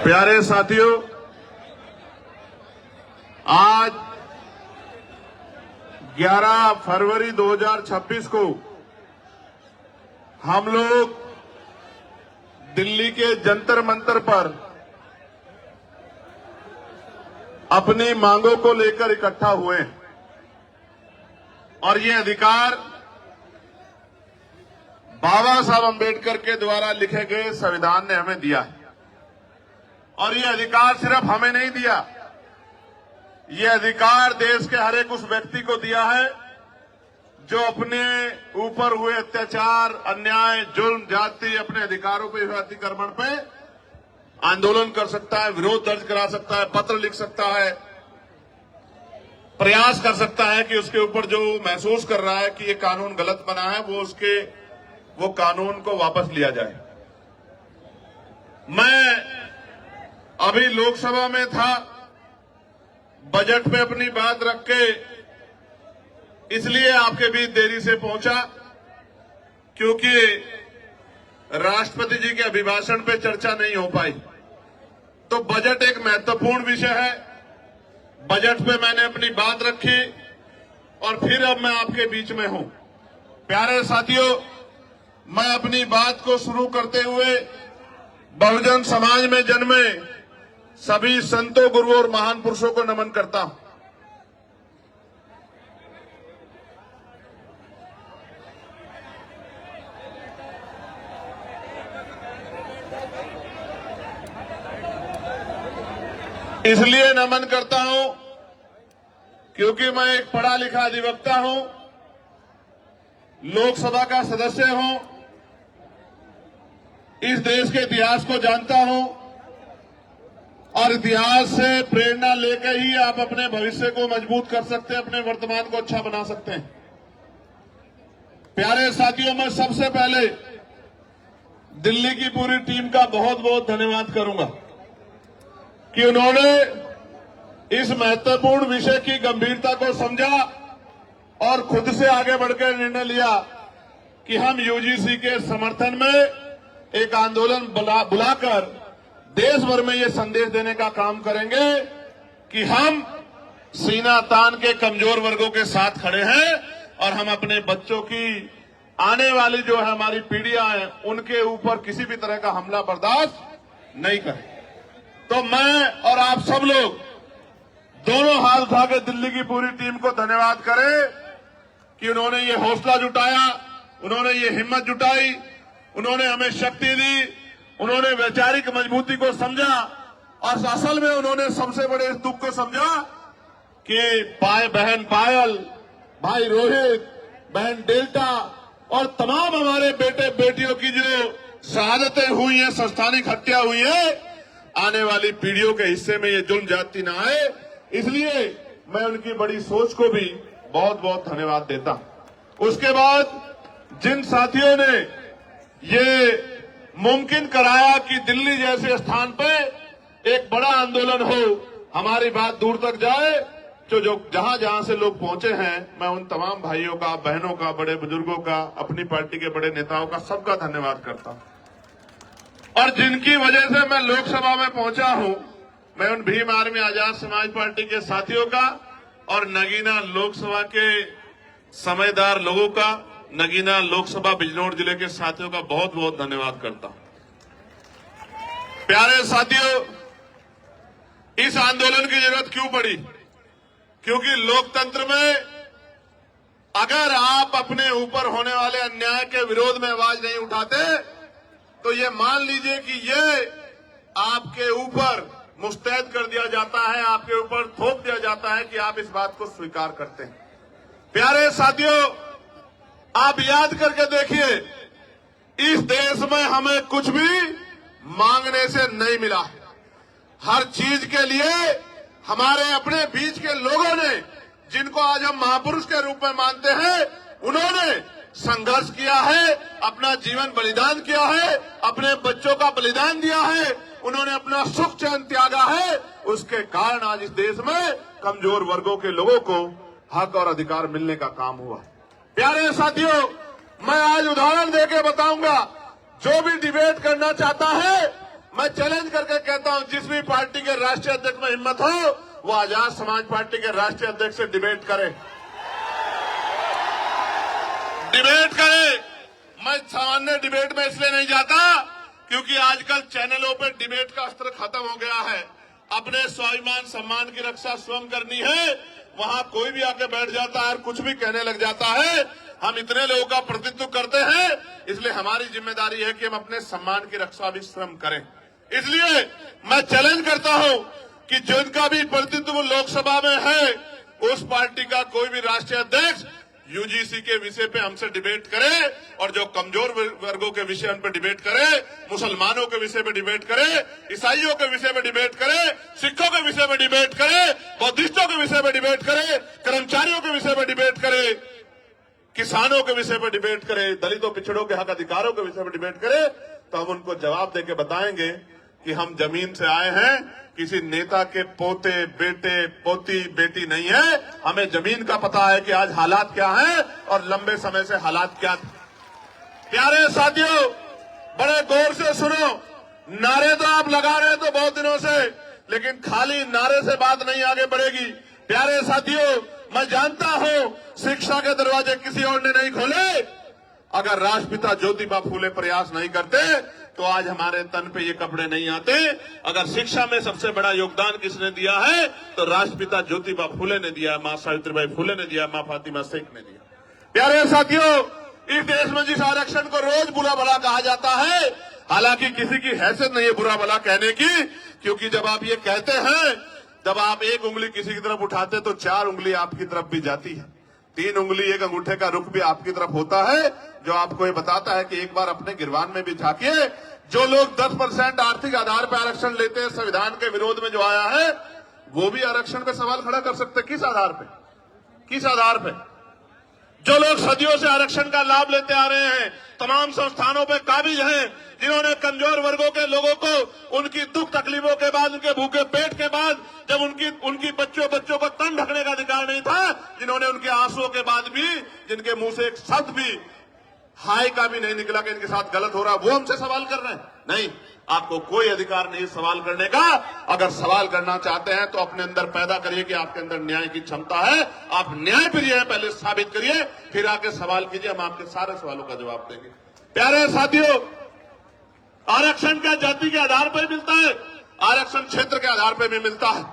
प्यारे साथियों, आज 11 फरवरी 2026 को हम लोग दिल्ली के जंतर मंतर पर अपनी मांगों को लेकर इकट्ठा हुए हैं और ये अधिकार बाबा साहब अंबेडकर के द्वारा लिखे गए संविधान ने हमें दिया है। और ये अधिकार सिर्फ हमें नहीं दिया, ये अधिकार देश के हर एक उस व्यक्ति को दिया है जो अपने ऊपर हुए अत्याचार, अन्याय, जुल्म, जाति, अपने अधिकारों पे हुए अतिक्रमण पे आंदोलन कर सकता है, विरोध दर्ज करा सकता है, पत्र लिख सकता है, प्रयास कर सकता है कि उसके ऊपर जो महसूस कर रहा है कि ये कानून गलत बना है वो कानून को वापस लिया जाए। मैं अभी लोकसभा में था, बजट पे अपनी बात रख के इसलिए आपके बीच देरी से पहुंचा क्योंकि राष्ट्रपति जी के अभिभाषण पे चर्चा नहीं हो पाई। तो बजट एक महत्वपूर्ण विषय है, बजट पे मैंने अपनी बात रखी और फिर अब मैं आपके बीच में हूं। प्यारे साथियों, मैं अपनी बात को शुरू करते हुए बहुजन समाज में जन्मे सभी संतों, गुरुओं और महान पुरुषों को नमन करता हूं। इसलिए नमन करता हूं क्योंकि मैं एक पढ़ा लिखा अधिवक्ता हूं, लोकसभा का सदस्य हूं, इस देश के इतिहास को जानता हूं और इतिहास से प्रेरणा लेकर ही आप अपने भविष्य को मजबूत कर सकते हैं, अपने वर्तमान को अच्छा बना सकते हैं। प्यारे साथियों, मैं सबसे पहले दिल्ली की पूरी टीम का बहुत बहुत धन्यवाद करूंगा कि उन्होंने इस महत्वपूर्ण विषय की गंभीरता को समझा और खुद से आगे बढ़कर निर्णय लिया कि हम यूजीसी के समर्थन में एक आंदोलन बुलाकर देश भर में ये संदेश देने का काम करेंगे कि हम सीना तान के कमजोर वर्गों के साथ खड़े हैं और हम अपने बच्चों की आने वाली जो है हमारी पीढ़ियां हैं उनके ऊपर किसी भी तरह का हमला बर्दाश्त नहीं करें। तो मैं और आप सब लोग दोनों हाथ उठा के दिल्ली की पूरी टीम को धन्यवाद करें कि उन्होंने ये हौसला जुटाया, उन्होंने ये हिम्मत जुटाई, उन्होंने हमें शक्ति दी, उन्होंने वैचारिक मजबूती को समझा और असल में उन्होंने सबसे बड़े इस दुख को समझा कि बहन पायल, भाई रोहित, बहन डेल्टा और तमाम हमारे बेटे बेटियों की जो शहादतें हुई हैं, संस्थानिक हत्या हुई है, आने वाली पीढ़ियों के हिस्से में ये जुल्म जाति ना आए। इसलिए मैं उनकी बड़ी सोच को भी बहुत बहुत धन्यवाद देता हूं। उसके बाद जिन साथियों ने ये मुमकिन कराया कि दिल्ली जैसे स्थान पे एक बड़ा आंदोलन हो, हमारी बात दूर तक जाए, जो जहां जहां से लोग पहुंचे हैं, मैं उन तमाम भाइयों का, बहनों का, बड़े बुजुर्गों का, अपनी पार्टी के बड़े नेताओं का, सबका धन्यवाद करता हूं। और जिनकी वजह से मैं लोकसभा में पहुंचा हूं, मैं उन भीम आर्मी आजाद समाज पार्टी के साथियों का और नगीना लोकसभा के समझदार लोगों का, नगीना लोकसभा बिजनौर जिले के साथियों का बहुत बहुत धन्यवाद करता हूं। प्यारे साथियों, इस आंदोलन की जरूरत क्यों पड़ी? क्योंकि लोकतंत्र में अगर आप अपने ऊपर होने वाले अन्याय के विरोध में आवाज नहीं उठाते तो ये मान लीजिए कि ये आपके ऊपर मुस्तैद कर दिया जाता है, आपके ऊपर थोप दिया जाता है कि आप इस बात को स्वीकार करते हैं। प्यारे साथियों, आप याद करके देखिए, इस देश में हमें कुछ भी मांगने से नहीं मिला। हर चीज के लिए हमारे अपने बीच के लोगों ने, जिनको आज हम महापुरुष के रूप में मानते हैं, उन्होंने संघर्ष किया है, अपना जीवन बलिदान किया है, अपने बच्चों का बलिदान दिया है, उन्होंने अपना सुख चैन त्यागा है। उसके कारण आज इस देश में कमजोर वर्गों के लोगों को हक और अधिकार मिलने का काम हुआ। प्यारे साथियों, मैं आज उदाहरण देके बताऊंगा, जो भी डिबेट करना चाहता है मैं चैलेंज करके कहता हूं, जिस भी पार्टी के राष्ट्रीय अध्यक्ष में हिम्मत हो वो आजाद समाज पार्टी के राष्ट्रीय अध्यक्ष से डिबेट करे, डिबेट करे। मैं सामान्य डिबेट में इसलिए नहीं जाता क्योंकि आजकल चैनलों पे डिबेट का अस्त्र खत्म हो गया है। अपने स्वाभिमान सम्मान की रक्षा स्वयं करनी है, वहां कोई भी आके बैठ जाता है और कुछ भी कहने लग जाता है। हम इतने लोगों का प्रतिनिधित्व करते हैं, इसलिए हमारी जिम्मेदारी है कि हम अपने सम्मान की रक्षा भी स्वयं करें। इसलिए मैं चैलेंज करता हूं कि जिनका भी प्रतिनिधित्व लोकसभा में है, उस पार्टी का कोई भी राष्ट्रीय अध्यक्ष यूजीसी के विषय पे हमसे डिबेट करे, और जो कमजोर वर्गों के विषय उन पर डिबेट करे, मुसलमानों के विषय में डिबेट करे, ईसाइयों के विषय में डिबेट करे, सिखों के विषय में डिबेट करे, बौद्धिस्टों के विषय में डिबेट करे, कर्मचारियों के विषय में डिबेट करे, किसानों के विषय में डिबेट करे, दलितों पिछड़ों के हक अधिकारों के विषय में डिबेट करे, तो हम उनको जवाब देके बताएंगे कि हम जमीन से आए हैं, किसी नेता के पोते बेटे पोती बेटी नहीं है। हमें जमीन का पता है कि आज हालात क्या हैं और लंबे समय से हालात क्या थे। प्यारे साथियों, बड़े गौर से सुनो। नारे तो आप लगा रहे हैं तो बहुत दिनों से, लेकिन खाली नारे से बात नहीं आगे बढ़ेगी। प्यारे साथियों, मैं जानता हूं शिक्षा के दरवाजे किसी और ने नहीं खोले। अगर राष्ट्रपिता ज्योतिबा फूले प्रयास नहीं करते तो आज हमारे तन पे ये कपड़े नहीं आते। अगर शिक्षा में सबसे बड़ा योगदान किसने दिया है तो राष्ट्रपिता ज्योतिबा फूले ने दिया, मां सावित्रीबाई फूले ने दिया, मां फातिमा शेख ने दिया। प्यारे साथियों, इस देश में जिस आरक्षण को रोज बुरा भला कहा जाता है, हालांकि किसी की हैसियत नहीं है बुरा भला कहने की, क्योंकि जब आप ये कहते हैं, जब आप एक उंगली किसी की तरफ उठाते तो 4 उंगली आपकी तरफ भी जाती है, 3 उंगली एक अंगूठे का रुख भी आपकी तरफ होता है, जो आपको ये बताता है कि एक बार अपने गिरबान में भी झांकिए। जो लोग 10% आर्थिक आधार पर आरक्षण लेते हैं, संविधान के विरोध में जो आया है, वो भी आरक्षण पे सवाल खड़ा कर सकते। किस आधार पे, किस आधार पे? जो लोग सदियों से आरक्षण का लाभ लेते आ रहे हैं, तमाम संस्थानों पे काबिज हैं, जिन्होंने कमजोर वर्गों के लोगों को उनकी दुख तकलीफों के बाद, उनके भूखे पेट के बाद, जब उनकी बच्चों को तन ढकने का अधिकार नहीं था, जिन्होंने उनके आंसुओं के बाद भी, जिनके मुंह से एक शब्द भी हाय का भी नहीं निकला कि इनके साथ गलत हो रहा, वो हमसे सवाल कर रहे हैं। नहीं, आपको कोई अधिकार नहीं सवाल करने का। अगर सवाल करना चाहते हैं तो अपने अंदर पैदा करिए कि आपके अंदर न्याय की क्षमता है, आप न्याय प्रिय हैं, पहले साबित करिए, फिर आके सवाल कीजिए, हम आपके सारे सवालों का जवाब देंगे। प्यारे साथियों, आरक्षण क्या जाति के आधार पर मिलता है, आरक्षण क्षेत्र के आधार पर भी मिलता है।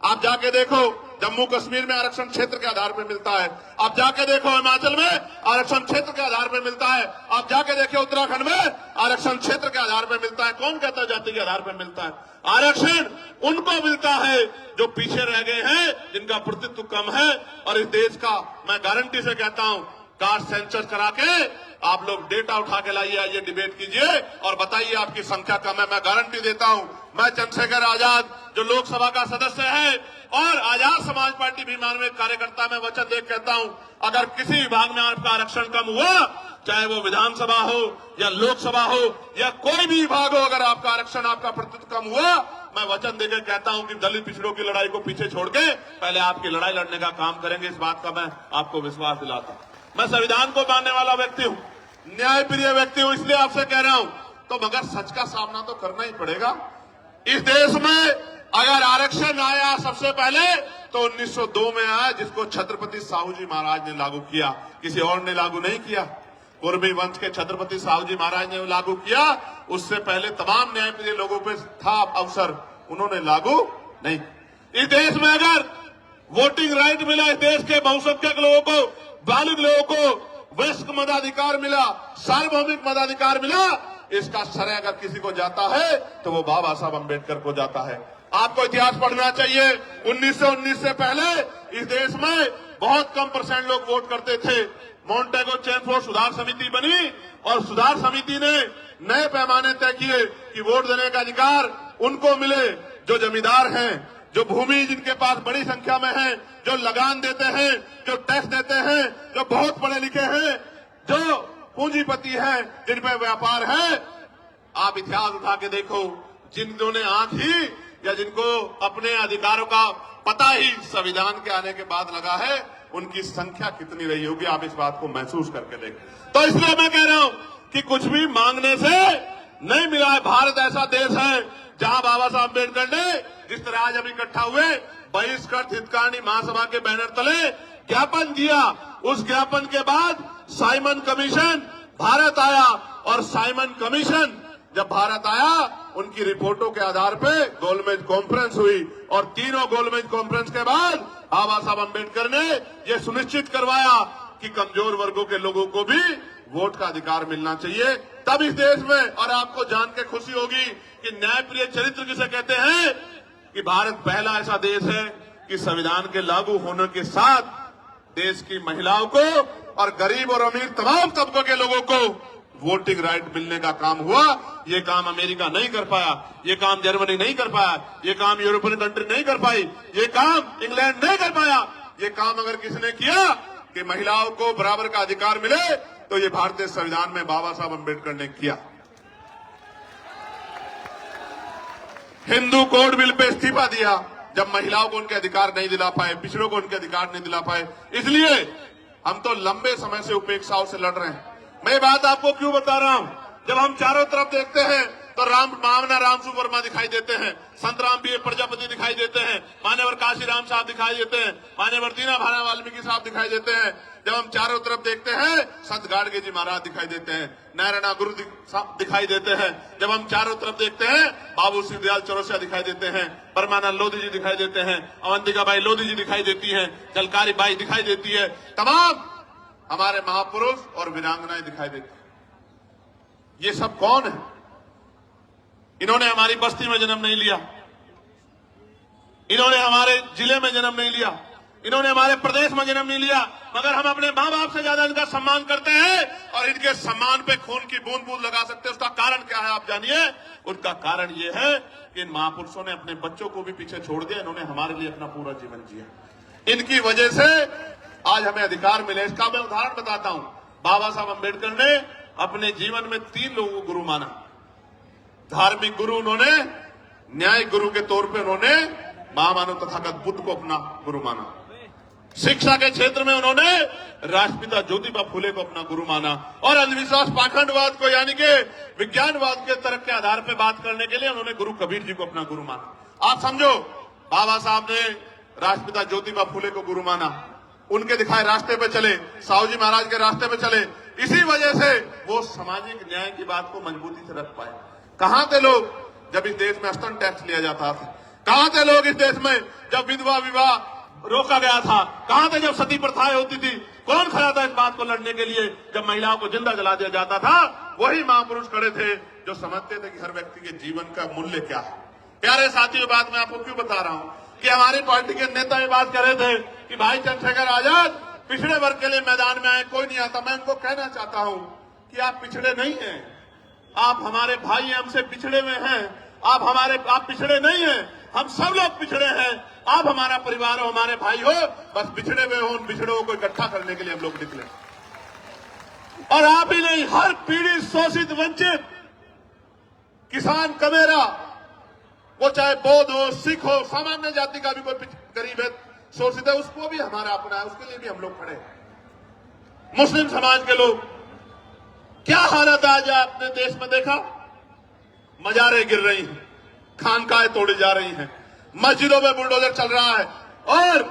आप जाके देखो, जम्मू कश्मीर में आरक्षण क्षेत्र के आधार पर मिलता है। आप जाके देखो हिमाचल में आरक्षण क्षेत्र के आधार पर मिलता है। आप जाके देखो उत्तराखंड में आरक्षण क्षेत्र के आधार पर मिलता है। कौन कहता है जाति के आधार पर मिलता है? आरक्षण उनको मिलता है जो पीछे रह गए हैं, जिनका प्रतिनिधित्व कम है। और इस देश का मैं गारंटी से कहता हूं, कास्ट सेंसस करा के आप लोग डेटा उठा के लाइए, आइए डिबेट कीजिए और बताइए आपकी संख्या कम है। मैं गारंटी देता हूं, मैं चंद्रशेखर आजाद जो लोकसभा का सदस्य है और आजाद समाज पार्टी भीमान में कार्यकर्ता, मैं वचन दे कहता हूं, अगर किसी विभाग में आपका आरक्षण कम हुआ, चाहे वो विधानसभा हो या लोकसभा हो या कोई भी विभाग हो, अगर आपका आरक्षण, आपका प्रतिनिधित्व कम हुआ, मैं वचन देकर कहता हूं कि दलित पिछड़ों की लड़ाई को पीछे छोड़ के पहले आपकी लड़ाई लड़ने का काम करेंगे। इस बात का मैं आपको विश्वास दिलाता हूं। मैं संविधान को मानने वाला व्यक्ति हूं, न्यायप्रिय व्यक्ति हूं, इसलिए आपसे कह रहा हूं, तो मगर सच का सामना तो करना ही पड़ेगा। इस देश में अगर आरक्षण आया सबसे पहले तो 1902 में आया, जिसको छत्रपति साहू जी महाराज ने लागू किया, किसी और ने लागू नहीं किया। कुर्मी वंश के छत्रपति साहू जी महाराज ने लागू किया, उससे पहले तमाम न्यायप्रिय लोगों पे था अवसर, उन्होंने लागू नहीं। इस देश में अगर वोटिंग राइट मिला, इस देश के बहुसंख्यक लोगों को, बालिग लोगों को वयस्क मताधिकार मिला, सार्वभौमिक मताधिकार मिला, इसका श्रेय अगर किसी को जाता है तो वो बाबा साहब अम्बेडकर को जाता है। आपको इतिहास पढ़ना चाहिए। 1919 से पहले इस देश में बहुत कम % लोग वोट करते थे। मॉन्टेगो चेमफोर्ड सुधार समिति बनी और सुधार समिति ने नए पैमाने तय किए कि वोट देने का अधिकार उनको मिले जो जमींदार हैं, जो भूमि जिनके पास बड़ी संख्या में है, जो लगान देते हैं, जो टैक्स देते हैं, जो बहुत पढ़े लिखे हैं, जो पूंजीपति हैं, जिन पे व्यापार है। आप इतिहास उठा के देखो, जिन्होंने आंख ही या जिनको अपने अधिकारों का पता ही संविधान के आने के बाद लगा है, उनकी संख्या कितनी रही होगी, आप इस बात को महसूस करके देखें। तो इसलिए मैं कह रहा हूं कि कुछ भी मांगने से नहीं मिला है। भारत ऐसा देश है जहां बाबा साहब अम्बेडकर ने जिस तरह आज हम इकट्ठा हुए बहिष्कृत हितकारिणी महासभा के बैनर तले ज्ञापन दिया, उस ज्ञापन के बाद साइमन कमीशन भारत आया और साइमन कमीशन जब भारत आया उनकी रिपोर्टों के आधार पर गोलमेज कॉन्फ्रेंस हुई और तीनों गोलमेज कॉन्फ्रेंस के बाद बाबा साहब अम्बेडकर ने यह सुनिश्चित करवाया कि कमजोर वर्गों के लोगों को भी वोट का अधिकार मिलना चाहिए। तब इस देश में, और आपको जान के खुशी होगी कि न्यायप्रिय चरित्र किसे कहते हैं, कि भारत पहला ऐसा देश है कि संविधान के लागू होने के साथ देश की महिलाओं को और गरीब और अमीर तमाम तबकों के लोगों को वोटिंग राइट मिलने का काम हुआ। ये काम अमेरिका नहीं कर पाया, ये काम जर्मनी नहीं कर पाया, ये काम यूरोपियन कंट्री नहीं कर पाई, ये काम इंग्लैंड नहीं कर पाया। ये काम अगर किसने किया कि महिलाओं को बराबर का अधिकार मिले तो ये भारतीय संविधान में बाबा साहब अम्बेडकर ने किया। हिंदू कोड बिल पे इस्तीफा दिया जब महिलाओं को उनके अधिकार नहीं दिला पाए, पिछड़ों को उनके अधिकार नहीं दिला पाए। इसलिए हम तो लंबे समय से उपेक्षाओं से लड़ रहे हैं। मैं बात आपको क्यों बता रहा हूं, जब हम चारों तरफ देखते हैं तो मामना रामसु वर्मा दिखाई देते हैं, संत राम बी प्रजापति दिखाई देते हैं, मान्यवर काशी राम साहब दिखाई देते हैं, मान्यवर दीना भाना वाल्मीकि साहब दिखाई देते हैं। जब हम चारों तरफ देखते हैं संत गाडगे जी महाराज दिखाई देते हैं, नारायणा गुरु दिखाई देते हैं। जब हम चारों तरफ देखते हैं बाबू सिंह चौरसिया दिखाई देते हैं, परमानंद लोधी जी दिखाई देते हैं, अवंतिका बाई लोधी जी दिखाई देती है, जलकारी बाई दिखाई देती है, तमाम हमारे महापुरुष और वीरांगनाएं दिखाई देती है। ये सब कौन है? इन्होंने हमारी बस्ती में जन्म नहीं लिया, इन्होंने हमारे जिले में जन्म नहीं लिया, इन्होंने हमारे प्रदेश में जन्म नहीं लिया, मगर हम अपने मां बाप से ज्यादा इनका सम्मान करते हैं और इनके सम्मान पे खून की बूंद बूंद लगा सकते हैं। उसका कारण क्या है आप जानिए। उनका कारण ये है कि इन महापुरुषों ने अपने बच्चों को भी पीछे छोड़ दिया, इन्होंने हमारे लिए अपना पूरा जीवन जिया। इनकी वजह से आज हमें अधिकार मिले। इसका मैं उदाहरण बताता हूं। बाबा साहब अम्बेडकर ने अपने जीवन में 3 लोगों को गुरु माना। धार्मिक गुरु उन्होंने, न्यायिक गुरु के तौर पे उन्होंने महामानव तथागत बुद्ध को अपना गुरु माना। शिक्षा के क्षेत्र में उन्होंने राष्ट्रपिता ज्योतिबा फुले को अपना गुरु माना और अंधविश्वास पाखंडवाद को यानी कि विज्ञानवाद के तर्क के आधार पर बात करने के लिए उन्होंने गुरु कबीर जी को अपना गुरु माना। आप समझो, बाबा साहब ने राष्ट्रपिता ज्योतिबा फुले को गुरु माना, उनके दिखाए रास्ते पे चले, साहू जी महाराज के रास्ते पे चले। इसी वजह से वो सामाजिक न्याय की बात को मजबूती से रख पाए। कहां थे लोग जब इस देश में स्तन टैक्स लिया जाता था? कहां थे लोग इस देश में जब विधवा विवाह रोका गया था? कहां थे जब सती प्रथाएं होती थी? कौन खड़ा था इस बात को लड़ने के लिए जब महिलाओं को जिंदा जला दिया जाता था? वही महापुरुष खड़े थे जो समझते थे कि हर व्यक्ति के जीवन का मूल्य क्या है। प्यारे साथियों, बात मैं आपको क्यों बता रहा हूं कि हमारी पार्टी के नेता ये बात कर रहे थे कि भाई चंद्रशेखर आजाद पिछड़े वर्ग के लिए मैदान में आए, कोई नहीं आता। मैं उनको कहना चाहता हूं कि आप पिछड़े नहीं हैं, आप हमारे भाई हैं, हमसे पिछड़े हुए हैं। आप पिछड़े नहीं हैं, हम सब लोग पिछड़े हैं। आप हमारा परिवार हो, हमारे भाई हो, बस पिछड़े हुए हो, उन पिछड़ों को इकट्ठा करने के लिए हम लोग निकले। और आप ही नहीं, हर पीड़ित, शोषित, वंचित, किसान, कमेरा, वो चाहे बौद्ध हो, सिख हो, सामान्य जाति का भी कोई गरीब है, शोषित है, उसको भी हमारा अपना है, उसके लिए भी हम लोग खड़े हैं। मुस्लिम समाज के लोग, क्या हालत आज आपने देश में देखा? मजारें गिर रही हैं, खानकाहें तोड़ी जा रही हैं, मस्जिदों में बुलडोजर चल रहा है। और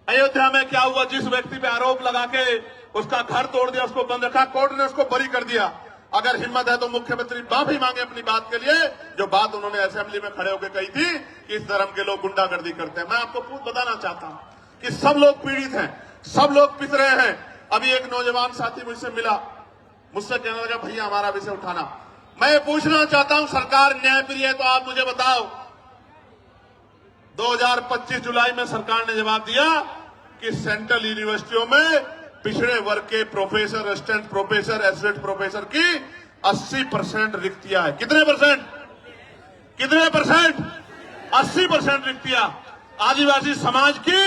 अयोध्या में क्या हुआ? जिस व्यक्ति पे आरोप लगा के उसका घर तोड़ दिया, उसको बंद रखा, कोर्ट ने उसको बरी कर दिया। अगर हिम्मत है तो मुख्यमंत्री माफी मांगे अपनी बात के लिए, जो बात उन्होंने असेंबली में खड़े होकर कही थी कि इस धर्म के लोग गुंडागर्दी करते हैं। मैं आपको खुद बताना चाहता हूं कि सब लोग पीड़ित हैं, सब लोग पिस रहे हैं। अभी एक नौजवान साथी मुझसे मिला, मुझसे कहने लगा भैया हमारा विषय उठाना। मैं पूछना चाहता हूं, सरकार न्यायप्रिय है तो आप मुझे बताओ, 2025 जुलाई में सरकार ने जवाब दिया कि सेंट्रल यूनिवर्सिटियों में पिछड़े वर्ग के professor, assistant professor, associate professor की 80% रिक्तियां है। कितने परसेंट? 80% रिक्तियां। आदिवासी समाज की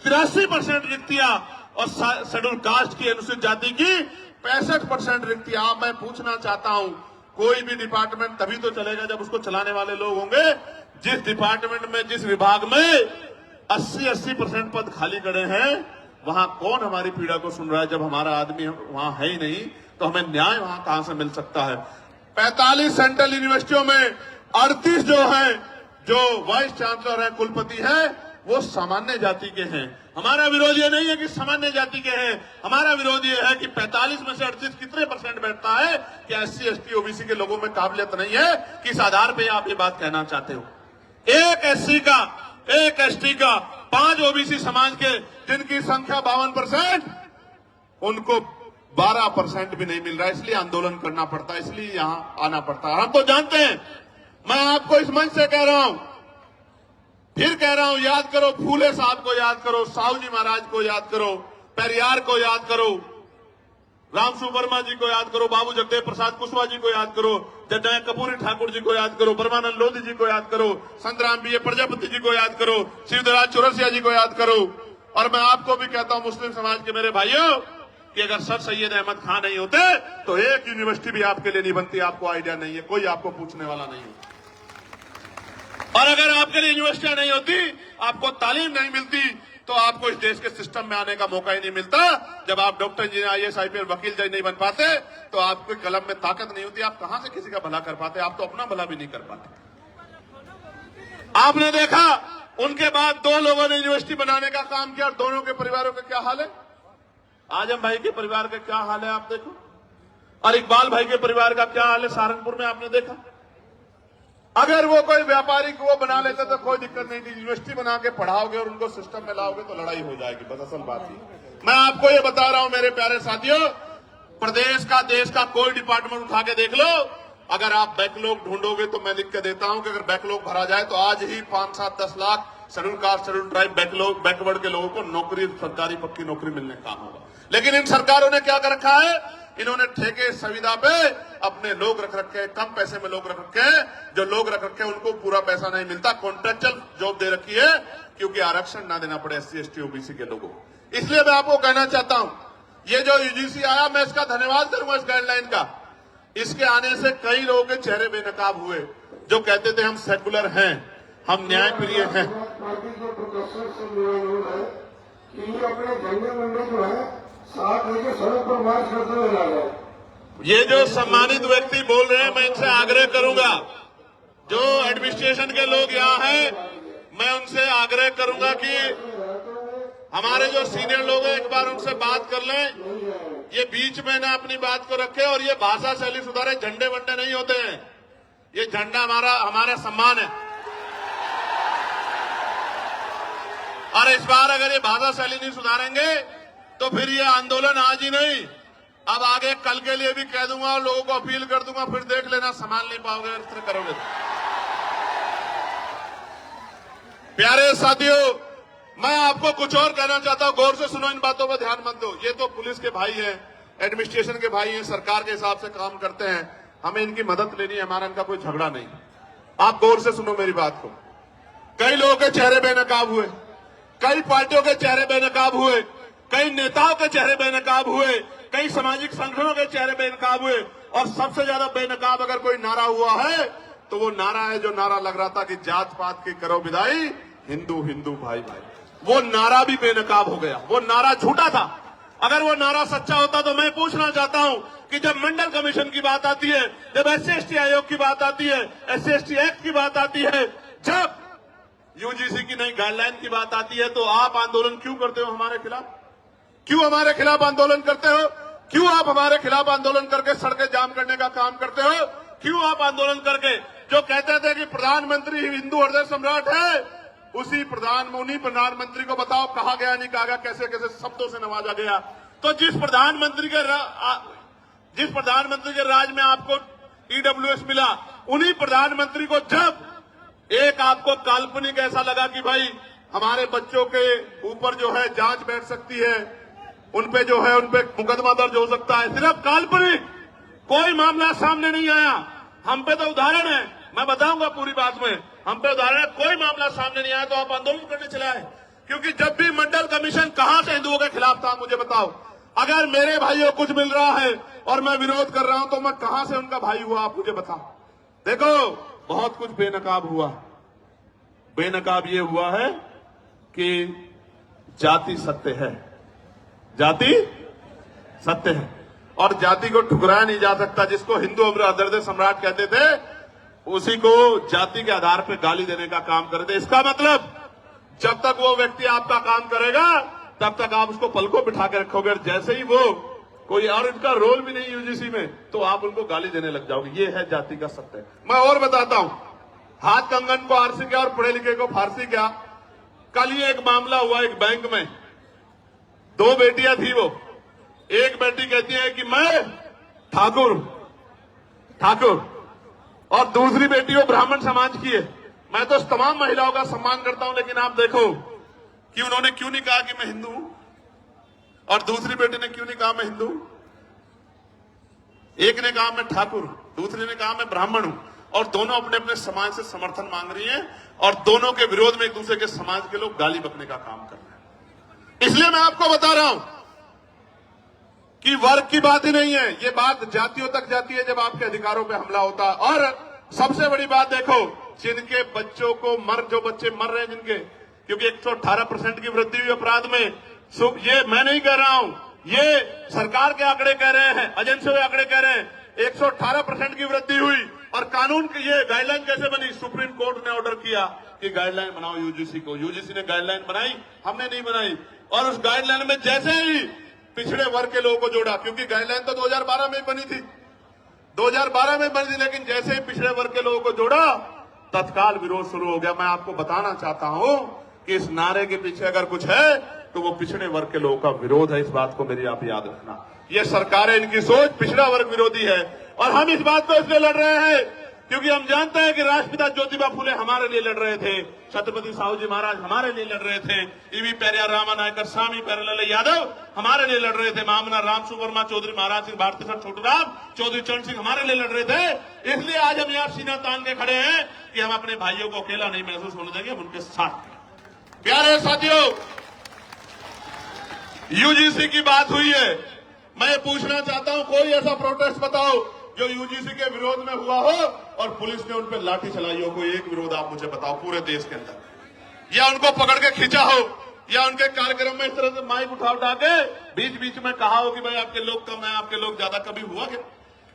83% रिक्तियां और शेड्यूल कास्ट की, अनुसूचित जाति की 65% रिक्तियां। मैं पूछना चाहता हूं, कोई भी डिपार्टमेंट तभी तो चलेगा जब उसको चलाने वाले लोग होंगे। जिस डिपार्टमेंट में, जिस विभाग में 80% पद खाली पड़े हैं, वहां कौन हमारी पीड़ा को सुन रहा है जब हमारा आदमी वहां है ही नहीं? तो हमें न्याय वहां कहां से मिल सकता है? 45 सेंट्रल यूनिवर्सिटियों में 38 जो है, जो वाइस चांसलर है, कुलपति है, वो सामान्य जाति के हैं। हमारा विरोध ये नहीं है कि सामान्य जाति के हैं, हमारा विरोध ये है कि 45 में से 38 कितने परसेंट बैठता है कि SC ST OBC के लोगों में काबिलियत नहीं है? किस आधार पे आप ये बात कहना चाहते हो? एक SC का, एक ST का, 5 OBC समाज के जिनकी संख्या 52%, उनको 12% भी नहीं मिल रहा है, इसलिए आंदोलन करना पड़ता है, इसलिए यहां आना पड़ता है। हम तो जानते हैं, मैं आपको इस मंच से कह रहा हूं, फिर कह रहा हूं, याद करो फूले साहब को, याद करो साहू जी महाराज को, याद करो पेरियार को, याद करो रामसु वर्मा जी को, याद करो बाबू जगदेव प्रसाद कुशवाहा जी को, याद करो जगन्नाथ कपूरी ठाकुर जी को, याद करो ब्रह्मानंद लोधी जी को, याद करो संतराम BA प्रजापति जी को, याद करो शिवधराज चौरसिया जी को, याद करो। और मैं आपको भी कहता हूं, मुस्लिम समाज के मेरे भाइयों, कि अगर सर सैयद अहमद खान नहीं होते तो एक यूनिवर्सिटी भी आपके लिए नहीं बनती। आपको आइडिया नहीं है, कोई आपको पूछने वाला नहीं है। और अगर आपके लिए यूनिवर्सिटियां नहीं होती, आपको तालीम नहीं मिलती, तो आपको इस देश के सिस्टम में आने का मौका ही नहीं मिलता। जब आप डॉक्टर इंजीनियर IAS IPS वकील जज नहीं बन पाते, तो आपको कलम में ताकत नहीं होती, आप कहां से किसी का भला कर पाते? आप तो अपना भला भी नहीं कर पाते। आपने देखा, उनके बाद 2 लोगों ने यूनिवर्सिटी बनाने का काम किया, और दोनों के परिवारों का क्या हाल है? आजम भाई के परिवार का क्या हाल है आप देखो, और इकबाल भाई के परिवार का क्या हाल है सहारनपुर में, आपने देखा। अगर वो कोई व्यापारी को वो बना लेते तो कोई दिक्कत नहीं थी। यूनिवर्सिटी बना के पढ़ाओगे और उनको सिस्टम में लाओगे तो लड़ाई हो जाएगी, बस असल बात ही। मैं आपको ये बता रहा हूं मेरे प्यारे साथियों, प्रदेश का, देश का कोई डिपार्टमेंट उठा के देख लो, अगर आप बैकलॉग ढूंढोगे तो मैं लिख के देता हूं कि अगर बैकलॉग भरा जाए तो आज ही 5, 7, 10 lakh schedule caste, schedule tribe, backlog, backward के लोगों को नौकरी, सरकारी पक्की नौकरी मिलने का होगा। लेकिन इन सरकारों ने क्या कर रखा है? इन्होंने ठेके संविदा पे अपने लोग रख रखे, कम पैसे में लोग रख रखे। जो लोग रख रखे उनको पूरा पैसा नहीं मिलता, कॉन्ट्रेक्चुअल जॉब दे रखी है, क्योंकि आरक्षण ना देना पड़े SC ST OBC के लोगों को। इसलिए मैं आपको कहना चाहता हूं, ये जो UGC आया, मैं इसका धन्यवाद करूंगा, इस गाइडलाइन का। इसके आने से कई लोगों के चेहरे बेनकाब हुए, जो कहते थे हम सेकुलर हैं, हम न्याय प्रिय हैं। ये जो सम्मानित व्यक्ति बोल रहे हैं, मैं इनसे आग्रह करूंगा, जो एडमिनिस्ट्रेशन के लोग यहाँ हैं, मैं उनसे आग्रह करूंगा कि हमारे जो सीनियर लोग हैं, एक बार उनसे बात कर लें, ये बीच में ना अपनी बात को रखे और ये भाषा शैली सुधारे। झंडे वंडे नहीं होते हैं, ये झंडा हमारा सम्मान है। और इस बार अगर ये भाषा शैली नहीं सुधारेंगे तो फिर ये आंदोलन आज ही नहीं, अब आगे कल के लिए भी कह दूंगा और लोगों को अपील कर दूंगा, फिर देख लेना संभाल नहीं पाओगे इस तरह करोगे। प्यारे साथियों, मैं आपको कुछ और कहना चाहता हूं, गौर से सुनो, इन बातों पर ध्यान मत दो। ये तो पुलिस के भाई हैं, एडमिनिस्ट्रेशन के भाई हैं, सरकार के हिसाब से काम करते हैं, हमें इनकी मदद लेनी है, हमारा इनका कोई झगड़ा नहीं। आप गौर से सुनो मेरी बात को। कई लोगों के चेहरे बेनकाब हुए, कई पार्टियों के चेहरे बेनकाब हुए, कई नेताओं के चेहरे बेनकाब हुए, कई सामाजिक संगठनों के चेहरे बेनकाब हुए, और सबसे ज्यादा बेनकाब अगर कोई नारा हुआ है तो वो नारा है जो नारा लग रहा था कि जात पात की करो विदाई, हिंदू हिंदू भाई भाई। वो नारा भी बेनकाब हो गया, वो नारा झूठा था। अगर वो नारा सच्चा होता तो मैं पूछना चाहता हूं कि जब मंडल कमीशन की बात आती है, जब SC ST आयोग की बात आती है, SC ST एक्ट की बात आती है, जब UGC की नई गाइडलाइन की बात आती है, तो आप आंदोलन क्यों करते हो हमारे खिलाफ? क्यों हमारे खिलाफ आंदोलन करते हो? क्यों आप हमारे खिलाफ आंदोलन करके सड़कें जाम करने का काम करते हो? क्यों आप आंदोलन करके, जो कहते थे कि प्रधानमंत्री हिंदू हृदय सम्राट है, उन्हीं प्रधानमंत्री को बताओ कहा गया, नहीं कहा गया, कैसे कैसे शब्दों से नवाजा गया। तो जिस प्रधानमंत्री के राज में आपको EWS मिला, उन्हीं प्रधानमंत्री को जब एक आपको काल्पनिक ऐसा लगा कि भाई हमारे बच्चों के ऊपर जो है जांच बैठ सकती है, उनपे जो है उनपे मुकदमा दर्ज हो सकता है, सिर्फ काल्पनिक, कोई मामला सामने नहीं आया। हम पे तो उदाहरण है, मैं बताऊंगा पूरी बात में, हम पे उदाहरण है, कोई मामला सामने नहीं आया तो आप आंदोलन करने चले आए। क्योंकि जब भी मंडल कमीशन कहां से हिंदुओं के खिलाफ था, मुझे बताओ। अगर मेरे भाइयों को कुछ मिल रहा है और मैं विरोध कर रहा हूं तो मैं कहां से उनका भाई हुआ, आप मुझे बताओ। देखो, बहुत कुछ बेनकाब हुआ। बेनकाब ये हुआ है कि जाति सत्य है, जाति सत्य है। और जाति को ठुकराया नहीं जा सकता। जिसको हिंदू हृदय सम्राट कहते थे, उसी को जाति के आधार पर गाली देने का काम करते। इसका मतलब जब तक वो व्यक्ति आपका काम करेगा तब तक आप उसको पलकों बिठा के रखोगे। जैसे ही वो कोई और इनका रोल भी नहीं यूजीसी में, तो आप उनको गाली देने लग जाओगे। ये है जाति का सत्य। मैं और बताता हूं, हाथ कंगन को आरसी क्या और पढ़े लिखे को फारसी क्या। कल ही एक मामला हुआ एक बैंक में, 2 बेटियां थी। वो एक बेटी कहती है कि मैं ठाकुर और दूसरी बेटी वो ब्राह्मण समाज की है। मैं तो तमाम महिलाओं का सम्मान करता हूं, लेकिन आप देखो कि उन्होंने क्यों नहीं कहा कि मैं हिंदू हूं, और दूसरी बेटी ने क्यों नहीं कहा मैं हिंदू। एक ने कहा मैं ठाकुर, दूसरी ने कहा मैं ब्राह्मण हूं, और दोनों अपने अपने समाज से समर्थन मांग रही हैं, और दोनों के विरोध में एक दूसरे के समाज के लोग गाली बकने का काम कर रहे हैं। इसलिए मैं आपको बता रहा हूं कि वर्ग की बात ही नहीं है, ये बात जातियों तक जाती है जब आपके अधिकारों पे हमला होता है। और सबसे बड़ी बात देखो, जिनके बच्चों को जो बच्चे मर रहे हैं जिनके, क्योंकि 118% की वृद्धि हुई अपराध में। ये मैं नहीं कह रहा हूं, ये सरकार के आंकड़े कह रहे हैं, एजेंसियों के आंकड़े कह रहे हैं। 118% की वृद्धि हुई। और कानून की ये गाइडलाइन कैसे बनी? सुप्रीम कोर्ट ने ऑर्डर किया कि गाइडलाइन बनाओ यूजीसी को। यूजीसी ने गाइडलाइन बनाई, हमने नहीं बनाई। और उस गाइडलाइन में जैसे ही पिछड़े वर्ग के लोगों को जोड़ा, क्योंकि गाइडलाइन तो 2012 में बनी थी, 2012 में बनी थी, लेकिन जैसे ही पिछड़े वर्ग के लोगों को जोड़ा, तत्काल विरोध शुरू हो गया। मैं आपको बताना चाहता हूं कि इस नारे के पीछे अगर कुछ है तो वो पिछड़े वर्ग के लोगों का विरोध है। इस बात को मेरी आप याद रखना। ये सरकारें, इनकी सोच पिछड़ा वर्ग विरोधी है। और हम इस बात को इसलिए लड़ रहे हैं क्योंकि हम जानते हैं कि राष्ट्रपिता ज्योतिबा फुले हमारे लिए लड़ रहे थे, छत्रपति साहू जी महाराज हमारे लिए लड़ रहे थे, ईवी पेरियार रामानायकर स्वामी प्यारेलाल यादव हमारे लिए लड़ रहे थे, महामना राम सुवर्मा चौधरी महाराज सिंह भारती सर छोटूराम चौधरी चरण सिंह हमारे लिए लड़ रहे थे। इसलिए आज हम यहाँ सीना तान के खड़े हैं कि हम अपने भाइयों को अकेला नहीं महसूस होने देंगे, हम उनके साथ। प्यारे साथियों, यूजीसी की बात हुई है, मैं पूछना चाहता हूं, कोई ऐसा प्रोटेस्ट बताओ जो यूजीसी के विरोध में हुआ हो और पुलिस ने उन पर लाठी चलाई हो। कोई एक विरोध आप मुझे बताओ पूरे देश के अंदर, या उनको पकड़ के खींचा हो, या उनके कार्यक्रम में इस तरह से माइक उठा के बीच बीच में कहा हो कि भाई आपके लोग कम है, आपके लोग ज्यादा। कभी हुआ क्या?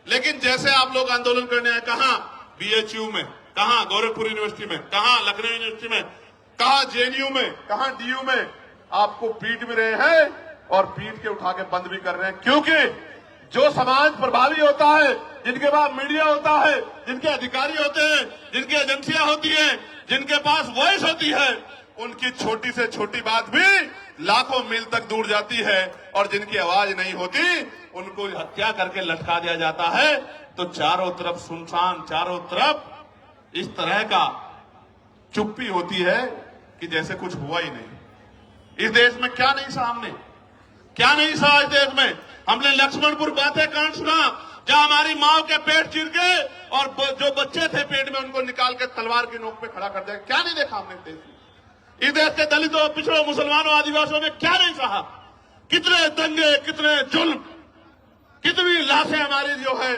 लेकिन जैसे आप लोग आंदोलन करने आए, कहां बीएचयू में, कहां गोरखपुर यूनिवर्सिटी में, कहां लखनऊ यूनिवर्सिटी में, कहां जेएनयू में, कहां डीयू में, आपको पीट भी रहे हैं और पीट के उठा के बंद भी कर रहे हैं। क्योंकि जो समाज प्रभावी होता है, जिनके पास मीडिया होता है, जिनके अधिकारी होते हैं, जिनकी एजेंसियां होती हैं, जिनके पास वॉइस होती है, उनकी छोटी से छोटी बात भी लाखों मील तक दूर जाती है। और जिनकी आवाज नहीं होती उनको हत्या करके लटका दिया जाता है। तो चारों तरफ सुनसान, चारों तरफ इस तरह का चुप्पी होती है कि जैसे कुछ हुआ ही नहीं। इस देश में क्या नहीं सहा हमने, क्या नहीं सहा इस देश में। हमने लक्ष्मणपुर बातें कांड सुना, जहां हमारी माओ के पेट चीर के और जो बच्चे थे पेट में उनको निकाल के तलवार की नोक पे खड़ा कर दिया। क्या नहीं देखा हमने इस देश में? इस देश के दलितों, पिछड़ों, मुसलमानों, आदिवासियों ने क्या नहीं सहा? कितने दंगे, कितने जुल्म, कितनी लाशें हमारी जो है,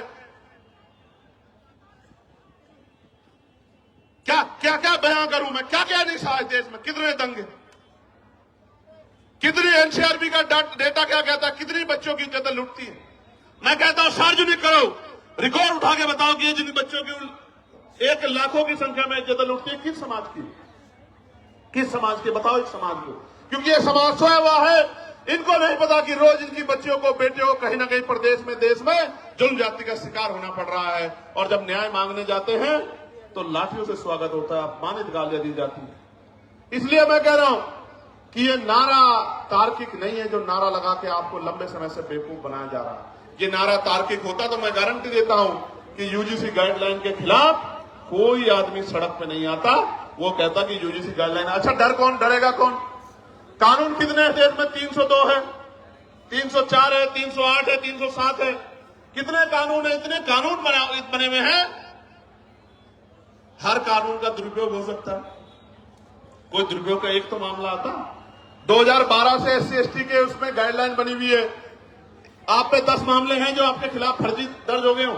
क्या क्या क्या बयां करूं मैं, क्या क्या नहीं सहा इस देश में? कितने दंगे, कितनी एनसीआरबी का डेटा क्या कहता है, कितनी बच्चों की इज्जत लुटती है। मैं कहता हूं सार्वजनिक करो, रिकॉर्ड उठा के बताओ कि जिन बच्चों की 1 लाखों की संख्या में इज्जत लुटती है, किस समाज की, किस समाज के? बताओ इस समाज को। क्योंकि ये समाज सोया हुआ है, इनको नहीं पता कि रोज इनकी बच्चियों को, बेटियों को कहीं ना कहीं प्रदेश में, देश में जुल्म जाति का शिकार होना पड़ रहा है। और जब न्याय मांगने जाते हैं तो लाठियों से स्वागत होता है, अपमानित गालियां दी जाती है। इसलिए मैं कह रहा हूं कि ये नारा तार्किक नहीं है, जो नारा लगा के आपको लंबे समय से बेवकूफ बनाया जा रहा है। ये नारा तार्किक होता तो मैं गारंटी देता हूं कि यूजीसी गाइडलाइन के खिलाफ कोई आदमी सड़क पे नहीं आता। वो कहता कि यूजीसी गाइडलाइन, अच्छा डर कौन, डरेगा कौन? कानून कितने हैं देश में? 302 है, 304 है, 308 है, 307 है। कितने कानून है? इतने कानून बने हुए हैं, हर कानून का दुरुपयोग हो सकता है। कोई दुरुपयोग का एक तो मामला आता। 2012 से SC/ST के उसमें गाइडलाइन बनी हुई है, आप पे 10 मामले हैं जो आपके खिलाफ फर्जी दर्ज हो गए हो।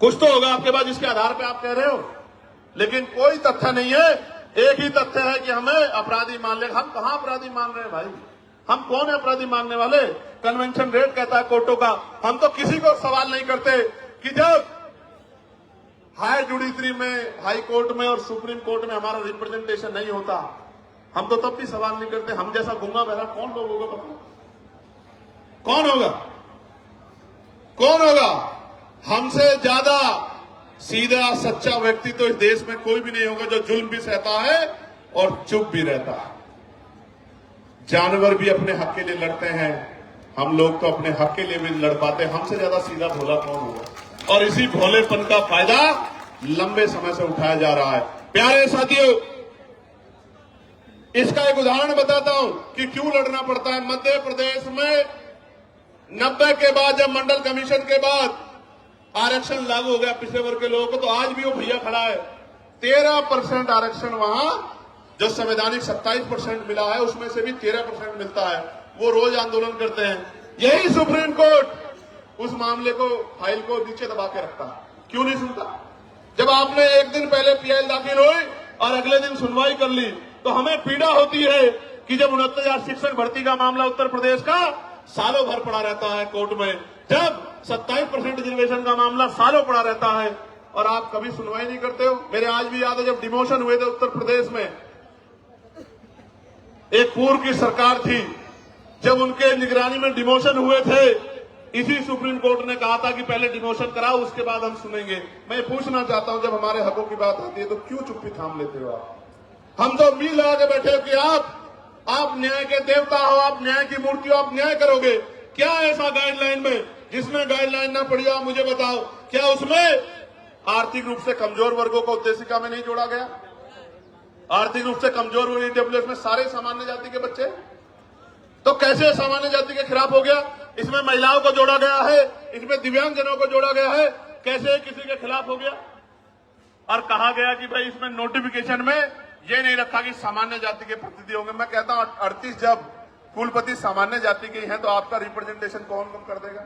कुछ तो होगा आपके पास जिसके आधार पे आप कह रहे हो, लेकिन कोई तथ्य नहीं है। एक ही तथ्य है कि हमें अपराधी मान ले। हम कहां अपराधी मान रहे हैं भाई? हम कौन है अपराधी मांगने वाले? कन्वेंशन रेट कहता है कोर्टों का। हम तो किसी को सवाल नहीं करते कि जब हाई जुडिशरी में, हाई कोर्ट में और सुप्रीम कोर्ट में हमारा रिप्रेजेंटेशन नहीं होता, हम तो तब भी सवाल नहीं करते। हम जैसा गूंगा बहरा कौन लोग होगा बताओ? कौन होगा? कौन होगा? हमसे ज्यादा सीधा सच्चा व्यक्ति तो इस देश में कोई भी नहीं होगा जो जुल्म भी सहता है और चुप भी रहता है। जानवर भी अपने हक के लिए लड़ते हैं, हम लोग तो अपने हक के लिए भी लड़ पाते। हमसे ज्यादा सीधा भोला कौन होगा? और इसी भोलेपन का फायदा लंबे समय से उठाया जा रहा है। प्यारे साथियों, इसका एक उदाहरण बताता हूं कि क्यों लड़ना पड़ता है। मध्य प्रदेश में 90 के बाद, जब मंडल कमीशन के बाद आरक्षण लागू हो गया पिछड़े वर्ग के लोगों को, तो आज भी वो भैया खड़ा है। 13% आरक्षण वहां जो संवैधानिक 27% मिला है, उसमें से भी 13% मिलता है। वो रोज आंदोलन करते हैं। यही सुप्रीम कोर्ट उस मामले को, फाइल को नीचे दबा के रखता है। क्यों नहीं सुनता? जब आपने एक दिन पहले पीआई दाखिल हुई और अगले दिन सुनवाई कर ली, तो हमें पीड़ा होती है कि जब 69,000 शिक्षक भर्ती का मामला उत्तर प्रदेश का सालों भर पड़ा रहता है कोर्ट में, जब 27% रिजर्वेशन का मामला सालों पड़ा रहता है और आप कभी सुनवाई नहीं करते हो। मेरे आज भी याद है जब डिमोशन हुए थे उत्तर प्रदेश में, एक पूर्व की सरकार थी, जब उनके निगरानी में डिमोशन हुए थे, इसी सुप्रीम कोर्ट ने कहा था कि पहले डिमोशन कराओ, उसके बाद हम सुनेंगे। मैं पूछना चाहता हूं, जब हमारे हकों की बात आती है तो क्यों चुप्पी थाम लेते हो आप? हम तो उम्मीद लगा के बैठे हो कि आप न्याय के देवता हो, आप न्याय की मूर्ति हो, आप न्याय करोगे। क्या ऐसा गाइडलाइन में जिसमें गाइडलाइन ना पड़ी हो? आप मुझे बताओ, क्या उसमें आर्थिक रूप से कमजोर वर्गों को उद्देशिका में नहीं जोड़ा गया? आर्थिक रूप से कमजोर वर्ग ईडब्ल्यूएस में सारे सामान्य जाति के बच्चे, तो कैसे सामान्य जाति के खिलाफ हो गया? इसमें महिलाओं को जोड़ा गया है, इसमें दिव्यांगजनों को जोड़ा गया है, कैसे किसी के खिलाफ हो गया? और कहा गया कि भाई इसमें नोटिफिकेशन में ये नहीं रखा कि सामान्य जाति के प्रतिनिधि होंगे। मैं कहता हूं 38 जब कुलपति सामान्य जाति के हैं तो आपका रिप्रेजेंटेशन कौन कम कर देगा?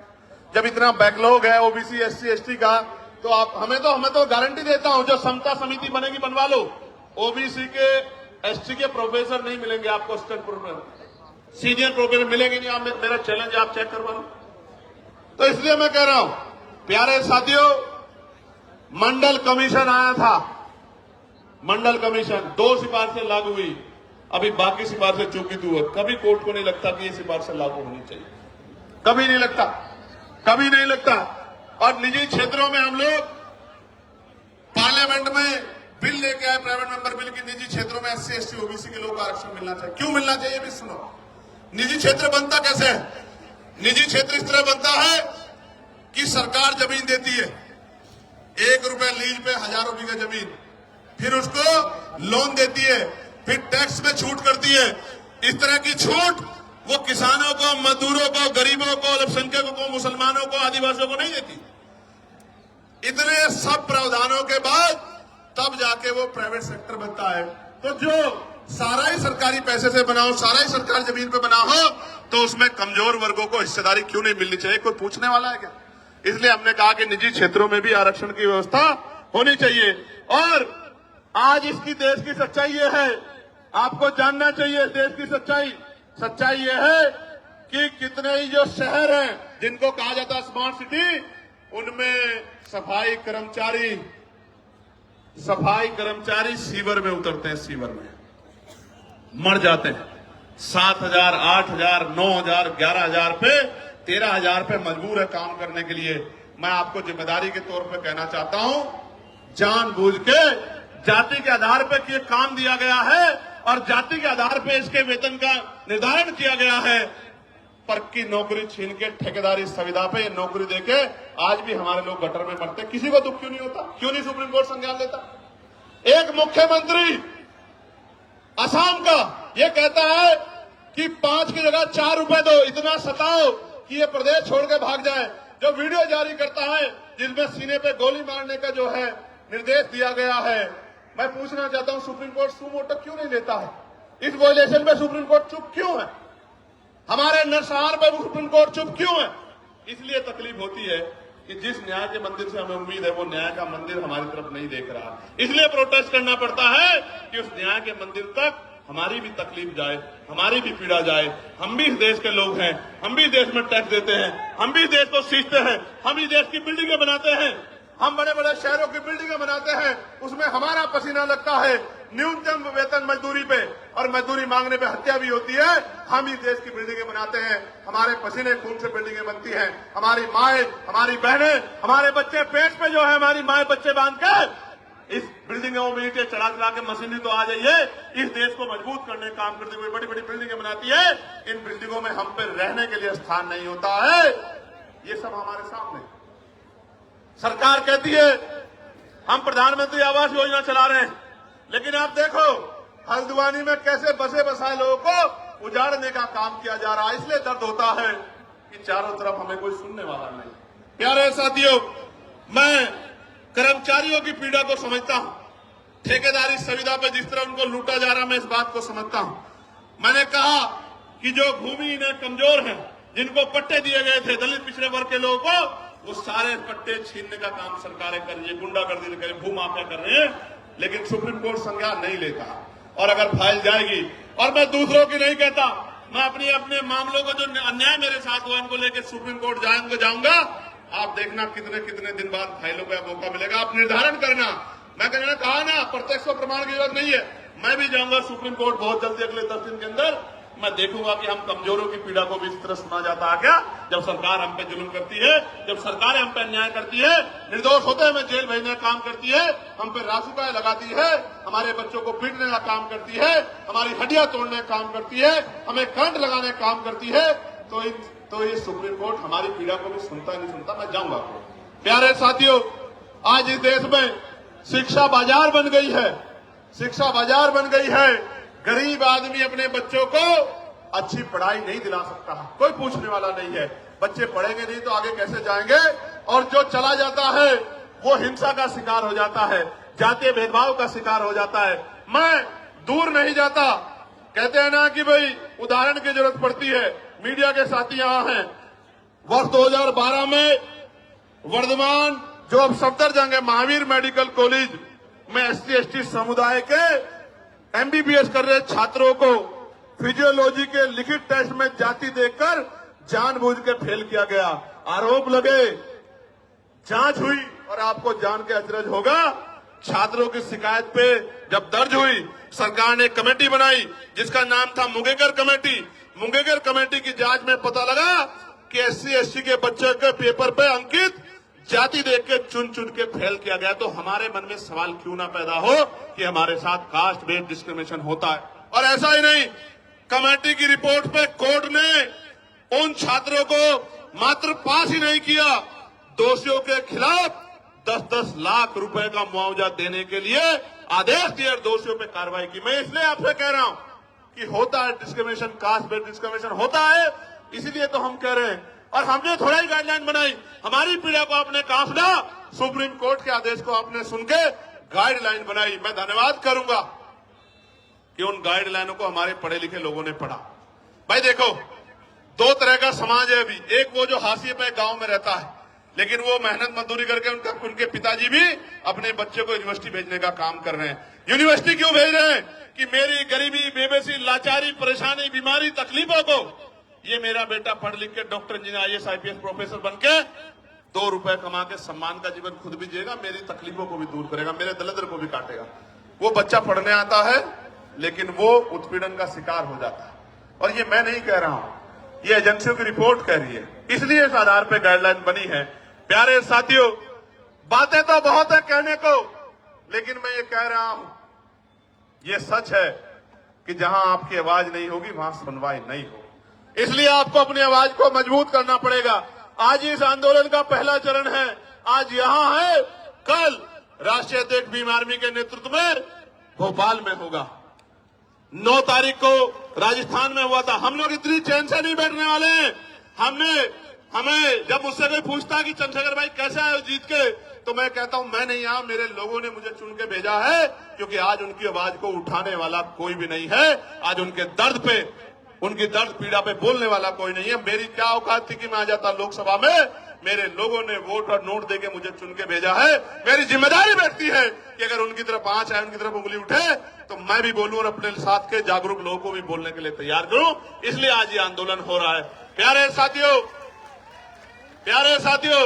जब इतना बैकलॉग है ओबीसी, एससी, एसटी का, तो आप हमें तो गारंटी देता हूं, जो समता समिति बनेगी बनवा लो। ओबीसी के, एसटी के प्रोफेसर नहीं मिलेंगे आपको, असिस्टेंट प्रोफेसर, सीनियर प्रोफेसर मिलेंगे नहीं। आप, मेरा चैलेंज, आप चेक करवा लो। तो इसलिए मैं कह रहा हूं, प्यारे साथियों, मंडल कमीशन आया था, मंडल कमीशन 2 सिफारिशें लागू हुई, अभी बाकी सिफारिशें चूकित हुई। कभी कोर्ट को नहीं लगता कि ये सिफारिशें लागू होनी चाहिए, कभी नहीं लगता, कभी नहीं लगता। और निजी क्षेत्रों में हम लोग पार्लियामेंट में बिल लेके आए, प्राइवेट मेंबर बिल, की निजी क्षेत्रों में एससी, एसटी, ओबीसी के लोग आरक्षण मिलना चाहिए। क्यों मिलना चाहिए भी सुनो। निजी क्षेत्र बनता कैसे है? निजी क्षेत्र इस तरह बनता है कि सरकार जमीन देती है, 1 रुपए लीज पे हजारों बीघा जमीन, फिर उसको लोन देती है, फिर टैक्स में छूट करती है। इस तरह की छूट वो किसानों को, मजदूरों को, गरीबों को, अल्पसंख्यकों को, मुसलमानों को, आदिवासियों को नहीं देती। इतने सब प्रावधानों के बाद तब जाके वो प्राइवेट सेक्टर बनता है। तो जो सारा ही सरकारी पैसे से बना हो, सारा ही सरकारी जमीन पे बना हो, तो उसमें कमजोर वर्गों को हिस्सेदारी क्यों नहीं मिलनी चाहिए? कोई पूछने वाला है क्या? इसलिए हमने कहा कि निजी क्षेत्रों में भी आरक्षण की व्यवस्था होनी चाहिए। और आज इसकी देश की सच्चाई ये है, आपको जानना चाहिए देश की सच्चाई। सच्चाई ये है कि कितने ही जो शहर हैं जिनको कहा जाता है स्मार्ट सिटी, उनमें सफाई कर्मचारी सीवर में उतरते हैं, सीवर में मर जाते हैं। 7,000, 8,000, 9,000, 11,000 पे, 13,000 पे मजबूर है काम करने के लिए। मैं आपको जिम्मेदारी के तौर पे कहना चाहता हूं, जानबूझ के जाति के आधार पे ये काम दिया गया है और जाति के आधार पे इसके वेतन का निर्धारण किया गया है। पक्की नौकरी छीन के ठेकेदारी सुविधा पे नौकरी देके आज भी हमारे लोग गटर में मरते। किसी को दुख क्यों नहीं होता? क्यों नहीं सुप्रीम कोर्ट संज्ञान लेता? एक मुख्यमंत्री असम का ये कहता है कि 5 की जगह 4 रुपए दो, इतना सताओ कि ये प्रदेश छोड़ के भाग जाए। जो वीडियो जारी करता है जिसमें सीने पे गोली मारने का जो है निर्देश दिया गया है, मैं पूछना चाहता हूं सुप्रीम कोर्ट सुमोटो क्यों नहीं लेता है? इस वायलेशन में सुप्रीम कोर्ट चुप क्यों है? हमारे नरसंहार पर सुप्रीम कोर्ट चुप क्यों है? इसलिए तकलीफ होती है कि जिस न्याय के मंदिर से हमें उम्मीद है वो न्याय का मंदिर हमारी तरफ नहीं देख रहा। इसलिए प्रोटेस्ट करना पड़ता है कि उस न्याय के मंदिर तक हमारी भी तकलीफ जाए, हमारी भी पीड़ा जाए। हम भी इस देश के लोग हैं, हम भी देश में टैक्स देते हैं, हम भी देश को सींचते हैं, हम ही देश की बिल्डिंगें बनाते हैं, हम बड़े बड़े शहरों की बिल्डिंगें बनाते हैं, उसमें हमारा पसीना लगता है। न्यूनतम वेतन मजदूरी पे और मजदूरी मांगने पे हत्या भी होती है। हम ही देश की बिल्डिंगें बनाते हैं, हमारे पसीने खून से बिल्डिंगें बनती हैं। हमारी माएं, हमारी बहनें, हमारे बच्चे पेट पे जो है हमारी माएं बच्चे बांध के इस बिल्डिंगों में ईंटें चढ़ा चढ़ा के मशीनरी तो आ जाइए, इस देश को मजबूत करने का काम करते हुए बड़ी बड़ी बिल्डिंगें बनाती है। इन बिल्डिंगों में हम पे रहने के लिए स्थान नहीं होता है। ये सब हमारे सामने। सरकार कहती है हम प्रधानमंत्री आवास योजना चला रहे हैं, लेकिन आप देखो हल्द्वानी में कैसे बसे बसाए लोगों को उजाड़ने का काम किया जा रहा है। इसलिए दर्द होता है कि चारों तरफ हमें कोई सुनने वाला नहीं। प्यारे साथियों, मैं कर्मचारियों की पीड़ा को समझता हूं। ठेकेदारी सुविधा पे जिस तरह उनको लूटा जा रहा है, मैं इस बात को समझता हूं। मैंने कहा कि जो भूमिहीन कमजोर हैं, जिनको पट्टे दिए गए थे दलित पिछड़े वर्ग के लोगों को, वो सारे पट्टे छीनने का काम सरकारें कर रही है, गुंडागर्दी कर रही है, भूमाफिया कर रहे हैं। लेकिन सुप्रीम कोर्ट संज्ञान नहीं लेता और अगर फाइल जाएगी, और मैं दूसरों की नहीं कहता, मैं अपने मामलों को जो अन्याय मेरे साथ हुआ इनको लेकर सुप्रीम कोर्ट जाऊंगा। आप देखना कितने कितने दिन बाद फाइलों का मौका मिलेगा, आप निर्धारण करना। मैं कहना कहा ना, प्रत्यक्ष और प्रमाण की जरूरत नहीं है। मैं भी जाऊंगा सुप्रीम कोर्ट बहुत जल्दी, अगले 10 दिन के अंदर। मैं देखूंगा कि हम कमजोरों की पीड़ा को भी इस तरह सुना जाता है क्या, जब सरकार हम पे जुल्म करती है, जब सरकारें हम पे अन्याय करती है, निर्दोष होते हैं हमें जेल भेजने का काम करती है, हम पे रासुकाएं लगाती है, हमारे बच्चों को पीटने का काम करती है, हमारी हड्डियां तोड़ने का काम करती है, हमें करंट लगाने का काम करती है, तो ये सुप्रीम कोर्ट हमारी पीड़ा को भी सुनता नहीं सुनता। मैं जाऊंगा। प्यारे साथियों, आज इस देश में शिक्षा बाजार बन गई है, शिक्षा बाजार बन गई है। गरीब आदमी अपने बच्चों को अच्छी पढ़ाई नहीं दिला सकता, कोई पूछने वाला नहीं है। बच्चे पढ़ेंगे नहीं तो आगे कैसे जाएंगे? और जो चला जाता है वो हिंसा का शिकार हो जाता है, जातीय भेदभाव का शिकार हो जाता है। मैं दूर नहीं जाता, कहते हैं ना कि भाई उदाहरण की जरूरत पड़ती है। मीडिया के साथी यहां हैं। वर्ष 2012 में वर्धमान जो अब सफदरजंग है, महावीर मेडिकल कॉलेज में SC/ST समुदाय के MBBS कर रहे छात्रों को फिजियोलॉजी के लिखित टेस्ट में जाति देखकर जानबूझ के फेल किया गया। आरोप लगे, जांच हुई और आपको जान के अचरज होगा, छात्रों की शिकायत पे जब दर्ज हुई, सरकार ने कमेटी बनाई जिसका नाम था मुंगेकर कमेटी। मुंगेकर कमेटी की जांच में पता लगा कि SC/ST के बच्चे के पेपर पे अंकित जाति देख के चुन चुन के फेल किया गया। तो हमारे मन में सवाल क्यों ना पैदा हो कि हमारे साथ कास्ट बेस्ड डिस्क्रिमिनेशन होता है। और ऐसा ही नहीं, कमेटी की रिपोर्ट पे कोर्ट ने उन छात्रों को मात्र पास ही नहीं किया, दोषियों के खिलाफ 10-10 लाख रुपए का मुआवजा देने के लिए आदेश दिए और दोषियों पे कार्रवाई की। मैं इसलिए आपसे कह रहा हूं कि होता है डिस्क्रिमिनेशन, कास्ट बेस्ड डिस्क्रिमिनेशन होता है, इसीलिए तो हम कह रहे हैं। और हमने थोड़ा ही गाइडलाइन बनाई, हमारी पीड़ा को आपने कहा सुना, सुप्रीम कोर्ट के आदेश को आपने सुन के गाइडलाइन बनाई। मैं धन्यवाद करूंगा कि उन गाइडलाइनों को हमारे पढ़े लिखे लोगों ने पढ़ा। भाई देखो, दो तरह का समाज है अभी। एक वो जो हाशिए पे गांव में रहता है, लेकिन वो मेहनत मजदूरी करके उनके पिताजी भी अपने बच्चे को यूनिवर्सिटी भेजने का काम कर रहे हैं। यूनिवर्सिटी क्यों भेज रहे हैं? कि मेरी गरीबी, बेबसी, लाचारी, परेशानी, बीमारी, तकलीफों को ये मेरा बेटा पढ़ लिख के doctor, engineer, IAS, IPS professor बन के 2 रुपए कमा के सम्मान का जीवन खुद भी जिएगा, मेरी तकलीफों को भी दूर करेगा, मेरे दरिद्र को भी काटेगा। वो बच्चा पढ़ने आता है लेकिन वो उत्पीड़न का शिकार हो जाता है। और ये मैं नहीं कह रहा हूं, ये एजेंसियों की रिपोर्ट कह रही है, इसलिए इस आधार पर गाइडलाइन बनी है। प्यारे साथियों, बातें तो बहुत है कहने को, लेकिन मैं ये कह रहा हूं, ये सच है कि जहां आपकी आवाज नहीं होगी वहां सुनवाई नहीं होगी। इसलिए आपको अपनी आवाज को मजबूत करना पड़ेगा। आज इस आंदोलन का पहला चरण है, आज यहां है, कल राष्ट्रीय अध्यक्ष भीम आर्मी के नेतृत्व में भोपाल में होगा। 9 तारीख को राजस्थान में हुआ था। हम लोग इतनी चैन से नहीं बैठने वाले हैं। हमें जब मुझसे कोई पूछता है कि चंद्रशेखर भाई कैसे आए जीत के, तो मैं कहता हूं मैं नहीं आया, मेरे लोगों ने मुझे चुन के भेजा है, क्योंकि आज उनकी आवाज को उठाने वाला कोई भी नहीं है। आज उनके दर्द पे, उनकी दर्द पीड़ा पे बोलने वाला कोई नहीं है। मेरी क्या औकात थी कि मैं आ जाता लोकसभा में? मेरे लोगों ने वोट और नोट देके मुझे चुन के भेजा है। मेरी जिम्मेदारी बैठती है कि अगर उनकी तरफ आंच है, उनकी तरफ उंगली उठे तो मैं भी बोलूं और अपने साथ के जागरूक लोगों को भी बोलने के लिए तैयार करूं। इसलिए आज ये आंदोलन हो रहा है। प्यारे साथियों,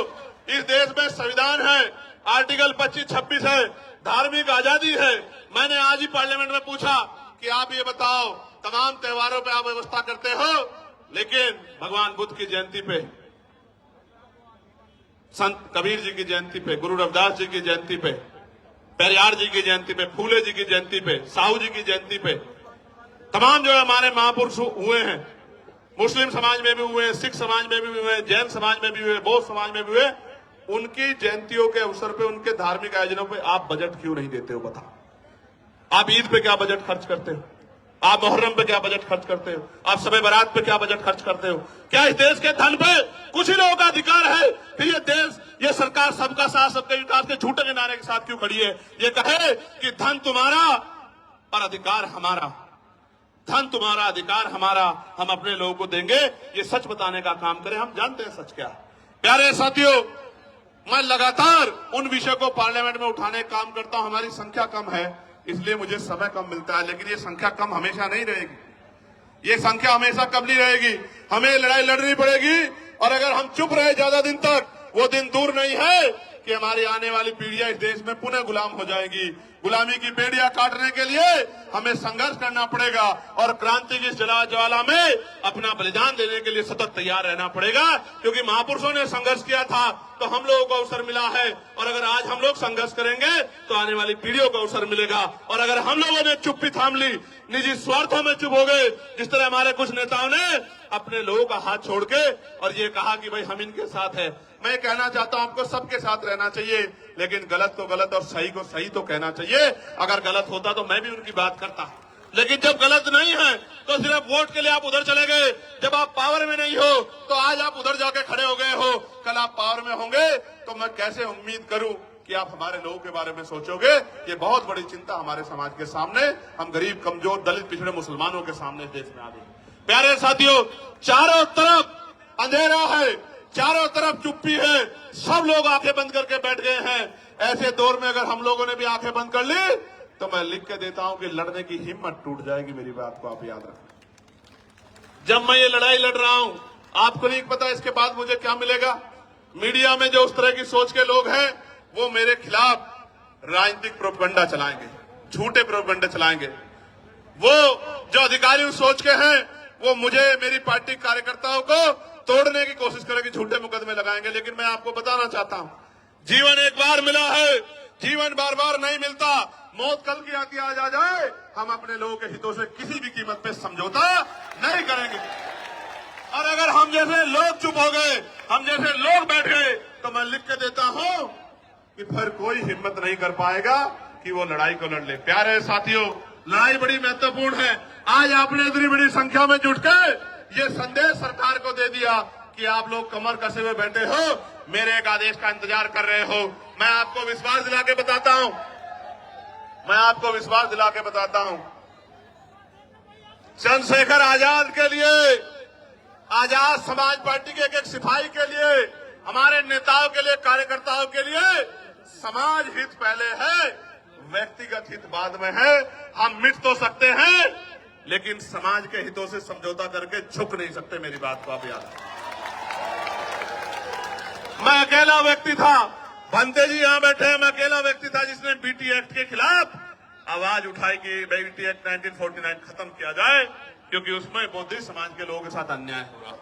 इस देश में संविधान है, आर्टिकल 25-26 है, धार्मिक आजादी है। मैंने आज ही पार्लियामेंट में पूछा कि आप ये बताओ, तमाम त्योहारों पे आप व्यवस्था करते हो, लेकिन भगवान बुद्ध की जयंती पे, संत कबीर जी की जयंती पे, गुरु रविदास जी की जयंती पे, पेरियार जी की जयंती पे, फूले जी की जयंती पे, साहू जी की जयंती पे, तमाम जो हमारे महापुरुष हुए हैं, मुस्लिम समाज में भी हुए, सिख समाज में भी हुए, जैन समाज में भी हुए, बौद्ध समाज में भी हुए, उनकी जयंतियों के अवसर पे, उनके धार्मिक आयोजनों पे आप बजट क्यों नहीं देते हो? बताओ। आप ईद पे क्या बजट खर्च करते हो? आप मुहर्रम पे क्या बजट खर्च करते हो? आप शब बारात पे क्या बजट खर्च करते हो? क्या इस देश के धन पे कुछ ही लोगों का अधिकार है कि ये देश, ये सरकार सबका साथ सबके विकास के झूठे के नारे के साथ क्यों खड़ी है? ये कहे कि धन तुम्हारा और अधिकार हमारा, धन तुम्हारा अधिकार हमारा, हम अपने लोगों को देंगे, ये सच बताने का काम करें। हम जानते हैं सच क्या है। प्यारे साथियों, मैं लगातार उन विषयों को पार्लियामेंट में उठाने का काम करता हूं। हमारी संख्या कम है, इसलिए मुझे समय कम मिलता है, लेकिन ये संख्या कम हमेशा नहीं रहेगी। ये संख्या हमेशा कम नहीं रहेगी। हमें लड़ाई लड़नी पड़ेगी, और अगर हम चुप रहे ज्यादा दिन तक, वो दिन दूर नहीं है कि हमारी आने वाली पीढ़ियां इस देश में पुनः गुलाम हो जाएंगी। गुलामी की बेड़ियां काटने के लिए हमें संघर्ष करना पड़ेगा, और क्रांति की ज्वाला में अपना बलिदान देने के लिए सतत तैयार रहना पड़ेगा, क्योंकि महापुरुषों ने संघर्ष किया था तो हम लोगों को अवसर मिला है, और अगर आज हम लोग संघर्ष करेंगे तो आने वाली पीढ़ियों को अवसर मिलेगा। और अगर हम लोगों ने चुप्पी थाम ली, निजी स्वार्थों में चुप हो गए, जिस तरह हमारे कुछ नेताओं ने अपने लोगों का हाथ छोड़ के और ये कहा कि भाई हम इनके साथ है, मैं कहना चाहता हूं आपको सबके साथ रहना चाहिए, लेकिन गलत को गलत और सही को सही तो कहना चाहिए। अगर गलत होता तो मैं भी उनकी बात करता, लेकिन जब गलत नहीं है तो सिर्फ वोट के लिए आप उधर चले गए। जब आप पावर में नहीं हो तो आज आप उधर जाके खड़े हो गए हो, कल आप पावर में होंगे तो मैं कैसे उम्मीद करूं कि आप हमारे लोगों के बारे में सोचोगे। ये बहुत बड़ी चिंता हमारे समाज के सामने, हम गरीब, कमजोर, दलित, पिछड़े मुसलमानों के सामने देश में आ गई। प्यारे साथियों, चारों तरफ अंधेरा है, चारों तरफ चुप्पी है, सब लोग आंखें बंद करके बैठ गए हैं। ऐसे दौर में अगर हम लोगों ने भी आंखें बंद कर ली तो मैं लिख के देता हूं कि लड़ने की हिम्मत टूट जाएगी। मेरी बात को आप याद रखें। जब मैं ये लड़ाई लड़ रहा हूं, आपको नहीं पता इसके बाद मुझे क्या मिलेगा। मीडिया में जो उस तरह की सोच के लोग हैं, वो मेरे खिलाफ राजनीतिक प्रोपगंडा चलाएंगे, झूठे प्रोपगंडा चलाएंगे। वो जो अधिकारी उस सोच के हैं, वो मुझे, मेरी पार्टी कार्यकर्ताओं को तोड़ने की कोशिश करेंगे, झूठे मुकदमे लगाएंगे। लेकिन मैं आपको बताना चाहता हूं, जीवन एक बार मिला है, जीवन बार बार नहीं मिलता। मौत कल की आती आज आ जाए, हम अपने लोगों के हितों से किसी भी कीमत पे समझौता नहीं करेंगे। और अगर हम जैसे लोग चुप हो गए, हम जैसे लोग बैठ गए, तो मैं लिख के देता हूं कि फिर कोई हिम्मत नहीं कर पाएगा कि वो लड़ाई को लड़ ले। प्यारे साथियों, लड़ाई बड़ी महत्वपूर्ण है। आज आपने इतनी बड़ी संख्या में जुट के ये संदेश सरकार को दे दिया कि आप लोग कमर कसे हुए बैठे हो, मेरे एक आदेश का इंतजार कर रहे हो। मैं आपको विश्वास दिला के बताता हूं, चंद्रशेखर आजाद के लिए, आजाद समाज पार्टी के एक सिपाही के लिए, हमारे नेताओं के लिए, कार्यकर्ताओं के लिए समाज हित पहले है, व्यक्तिगत हित बाद में है। हम मिट तो सकते हैं, लेकिन समाज के हितों से समझौता करके झुक नहीं सकते। मेरी बात को आप याद रखें। मैं अकेला व्यक्ति था, भंते जी यहां बैठे हैं, मैं अकेला व्यक्ति था जिसने बीटी एक्ट के खिलाफ आवाज उठाई कि बीटी एक्ट 1949 खत्म किया जाए, क्योंकि उसमें बौद्ध समाज के लोगों के साथ अन्याय हो रहा।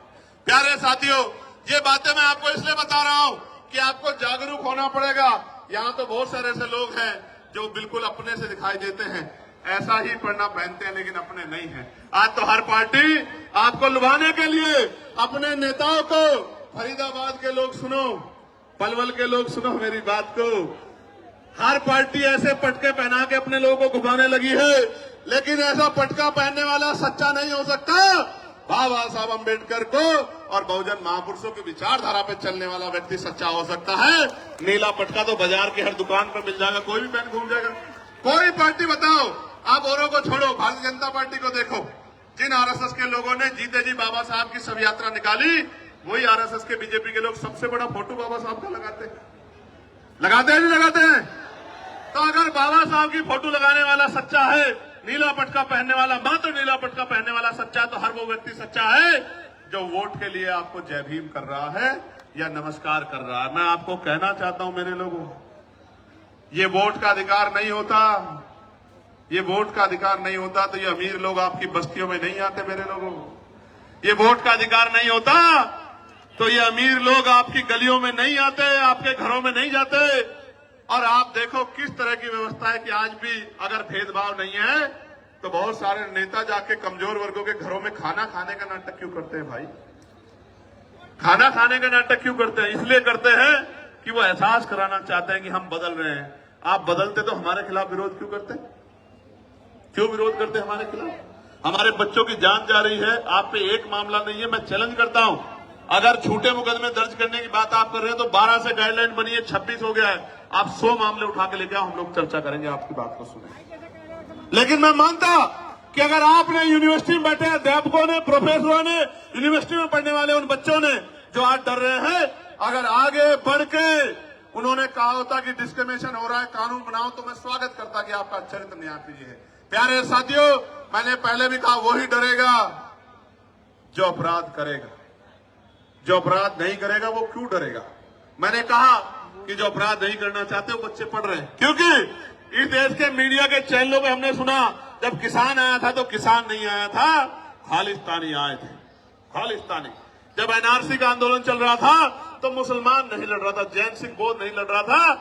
प्यारे साथियों, ये बातें मैं आपको इसलिए बता रहा हूं कि आपको जागरूक होना पड़ेगा। यहां तो बहुत सारे ऐसे लोग हैं जो बिल्कुल अपने से दिखाई देते हैं, ऐसा ही पढ़ना पहनते हैं, लेकिन अपने नहीं हैं। आज तो हर पार्टी आपको लुभाने के लिए अपने नेताओं को, फरीदाबाद के लोग सुनो, पलवल के लोग सुनो मेरी बात को, हर पार्टी ऐसे पटके पहना के अपने लोगों को घुमाने लगी है, लेकिन ऐसा पटका पहनने वाला सच्चा नहीं हो सकता। बाबा साहब अम्बेडकर को और बहुजन महापुरुषों की विचारधारा पे चलने वाला व्यक्ति सच्चा हो सकता है। नीला पटका तो बाजार की हर दुकान पर मिल जाएगा, कोई भी पहन घूम जाएगा। कोई पार्टी बताओ, आप औरों को छोड़ो, भारतीय जनता पार्टी को देखो, जिन आरएसएस के लोगों ने जीते जी बाबा साहब की शव यात्रा निकाली, वही आरएसएस के, बीजेपी के लोग सबसे बड़ा फोटो बाबा साहब का लगाते हैं नहीं लगाते हैं? तो अगर बाबा साहब की फोटो लगाने वाला सच्चा है नीला पटका पहनने वाला, मात्र नीला पटका पहनने वाला सच्चा, तो हर वो व्यक्ति सच्चा है जो वोट के लिए आपको जय भीम कर रहा है या नमस्कार कर रहा है। मैं आपको कहना चाहता हूं मेरे लोगों, ये वोट का अधिकार नहीं होता, ये वोट का अधिकार नहीं होता तो ये अमीर लोग आपकी बस्तियों में नहीं आते मेरे लोगों। ये वोट का अधिकार नहीं होता तो ये अमीर लोग आपकी गलियों में नहीं आते, आपके घरों में नहीं जाते। और आप देखो किस तरह की व्यवस्था है कि आज भी अगर भेदभाव नहीं है तो बहुत सारे नेता जाके कमजोर वर्गों के घरों में खाना खाने का नाटक क्यों करते हैं भाई? खाना खाने का नाटक क्यों करते हैं? इसलिए करते हैं कि वो एहसास कराना चाहते हैं कि हम बदल रहे हैं। आप बदलते तो हमारे खिलाफ विरोध क्यों करते? क्यों विरोध करते हमारे खिलाफ? हमारे बच्चों की जान जा रही है, आप पे एक मामला नहीं है। मैं चैलेंज करता हूं, अगर झूठे मुकदमे दर्ज करने की बात आप कर रहे हैं तो 12 से गाइडलाइन बनी है, 26 हो गया है। आप 100 मामले उठा के लेके आओ, हम लोग चर्चा करेंगे, आपकी बात को सुनेंगे। लेकिन मैं मानता कि अगर आपने यूनिवर्सिटी में बैठे अध्यापकों ने, प्रोफेसरों ने, यूनिवर्सिटी में पढ़ने वाले उन बच्चों ने जो आज डर रहे हैं, अगर आगे बढ़ के उन्होंने कहा होता कि डिस्क्रिमिनेशन हो रहा है, कानून बनाओ, तो मैं स्वागत करता कि आपका चरित्र न्याय कीजिए है। प्यारे साथियों, मैंने पहले भी कहा, वही डरेगा जो अपराध करेगा। जो अपराध नहीं करेगा वो क्यों डरेगा? मैंने कहा कि जो अपराध नहीं करना चाहते वो बच्चे पढ़ रहे हैं, क्योंकि इस देश के मीडिया के चैनलों में हमने सुना जब किसान आया था तो किसान नहीं आया था, खालिस्तानी आए थे, खालिस्तानी। जब एनआरसी का आंदोलन चल रहा था तो मुसलमान नहीं लड़ रहा था, जैन सिंह बोध नहीं लड़ रहा था,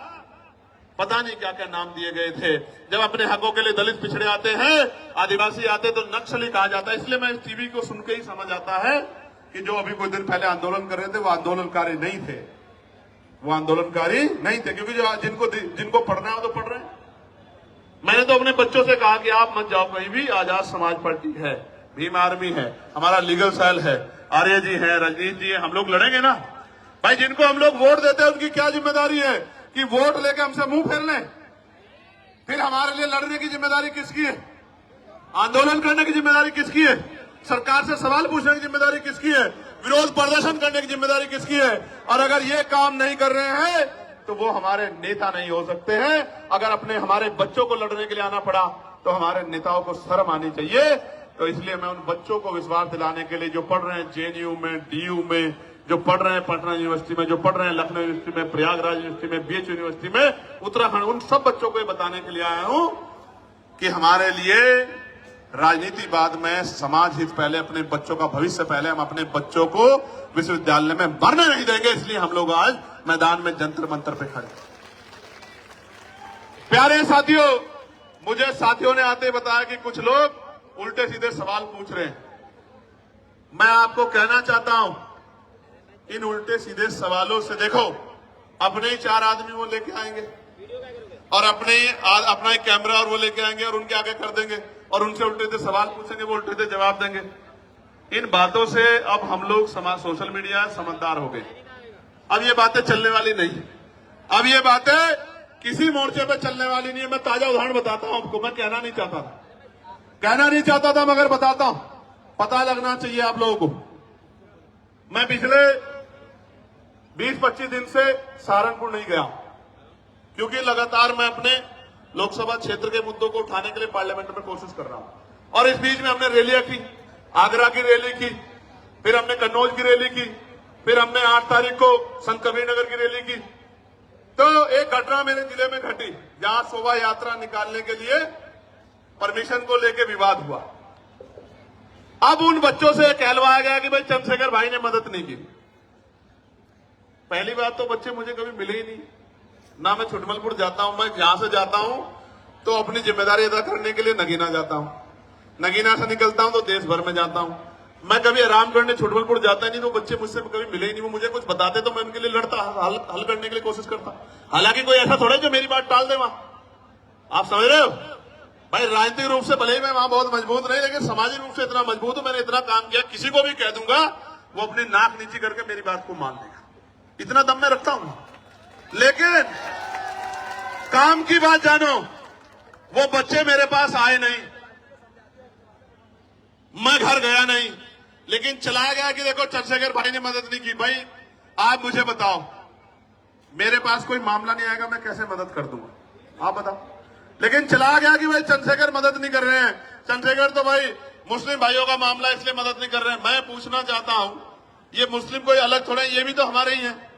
पता नहीं क्या क्या नाम दिए गए थे। जब अपने हकों के लिए दलित पिछड़े आते हैं, आदिवासी आते तो नक्सली कहा जाता है। इसलिए मैं इस टीवी को सुन के ही समझ आता है कि जो अभी कुछ दिन पहले आंदोलन कर रहे थे वो आंदोलनकारी नहीं थे, वो आंदोलनकारी नहीं थे, क्योंकि जो जिनको पढ़ना है वो तो पढ़ रहे हैं। मैंने तो अपने बच्चों से कहा कि आप मत जाओ कहीं भी, आजाद समाज पार्टी है, भीम आर्मी है, हमारा लीगल सेल है, आर्य जी है, रजनीश जी है, हम लोग लड़ेंगे ना भाई। जिनको हम लोग वोट देते हैं उनकी क्या जिम्मेदारी है कि वोट लेके हमसे मुंह फेर लें? फिर हमारे लिए लड़ने की जिम्मेदारी किसकी है? आंदोलन करने की जिम्मेदारी किसकी है? सरकार से सवाल पूछने की जिम्मेदारी किसकी है? विरोध प्रदर्शन करने की जिम्मेदारी किसकी है? और अगर ये काम नहीं कर रहे हैं तो वो हमारे नेता नहीं हो सकते हैं। अगर अपने हमारे बच्चों को लड़ने के लिए आना पड़ा तो हमारे नेताओं को शर्म आनी चाहिए। तो इसलिए मैं उन बच्चों को विश्वास दिलाने के लिए, जो पढ़ रहे हैं जेएनयू में, डीयू में, जो पढ़ रहे हैं पटना यूनिवर्सिटी में, जो पढ़ रहे हैं लखनऊ यूनिवर्सिटी में, प्रयागराज यूनिवर्सिटी में, बीएच यूनिवर्सिटी में, उत्तराखंड, उन सब बच्चों को ये बताने के लिए आया हूं कि हमारे लिए राजनीति बाद में, समाज हित पहले, अपने बच्चों का भविष्य पहले। हम अपने बच्चों को विश्वविद्यालय में मरने नहीं देंगे, इसलिए हम लोग आज मैदान में जंतर मंतर पे खड़े। प्यारे साथियों, मुझे साथियों ने आते बताया कि कुछ लोग उल्टे सीधे सवाल पूछ रहे हैं। मैं आपको कहना चाहता हूं, इन उल्टे सीधे सवालों से देखो, अपने ही 4 आदमी वो लेके आएंगे और अपना एक कैमरा और वो लेके आएंगे और उनके आगे कर देंगे और उनसे उल्टे सीधे सवाल पूछेंगे, वो उल्टे सीधे जवाब देंगे। इन बातों से अब हम लोग सोशल मीडिया समझदार हो गए। अब ये बातें चलने वाली नहीं, अब ये बातें किसी मोर्चे पे चलने वाली नहीं है। मैं ताजा उदाहरण बताता हूं आपको, मैं कहना नहीं चाहता था मगर बताता हूं, पता लगना चाहिए आप लोगों को। मैं पिछले 20-25 दिन से सहारनपुर नहीं गया, क्योंकि लगातार मैं अपने लोकसभा क्षेत्र के मुद्दों को उठाने के लिए पार्लियामेंट में कोशिश कर रहा हूं। और इस बीच में हमने रैलियां की, आगरा की रैली की, फिर हमने कन्नौज की रैली की, फिर हमने 8 तारीख को संत कबीरनगर की रैली की। तो एक घटना मेरे जिले में घटी, जहां शोभा यात्रा निकालने के लिए परमिशन को लेकर विवाद हुआ। अब उन बच्चों से कहलवाया गया कि भाई चंद्रशेखर भाई ने मदद नहीं की। पहली बात तो बच्चे मुझे कभी मिले ही नहीं, ना मैं छुटमलपुर जाता हूं। मैं जहां से जाता हूं तो अपनी जिम्मेदारी अदा करने के लिए नगीना जाता हूं, नगीना से निकलता हूं तो देश भर में जाता हूं। मैं कभी आराम करने छुटमलपुर जाता नहीं, तो बच्चे मुझसे कभी मिले ही नहीं। वो मुझे कुछ बताते तो मैं उनके लिए लड़ता, हल करने के लिए कोशिश करता। हालांकि कोई ऐसा थोड़ा जो मेरी बात टाल दे वहां, आप समझ रहे हो भाई। राजनीतिक रूप से भले ही मैं वहां बहुत मजबूत नहीं, लेकिन सामाजिक रूप से इतना मजबूत हूं, मैंने इतना काम किया, किसी को भी कह दूंगा वो अपनी नाक नीची करके मेरी बात को मान लेगा, इतना दम मैं रखता हूं। लेकिन काम की बात जानो, वो बच्चे मेरे पास आए नहीं, मैं घर गया नहीं, लेकिन चलाया गया कि देखो चंद्रशेखर भाई ने मदद नहीं की। भाई आप मुझे बताओ, मेरे पास कोई मामला नहीं आएगा, मैं कैसे मदद कर दूंगा? आप बताओ। लेकिन चला गया कि भाई चंद्रशेखर मदद नहीं कर रहे हैं, चंद्रशेखर तो भाई मुस्लिम भाइयों का मामला इसलिए मदद नहीं कर रहे हैं। मैं पूछना चाहता हूं, ये मुस्लिम कोई अलग थोड़े, ये भी तो हमारे ही हैं।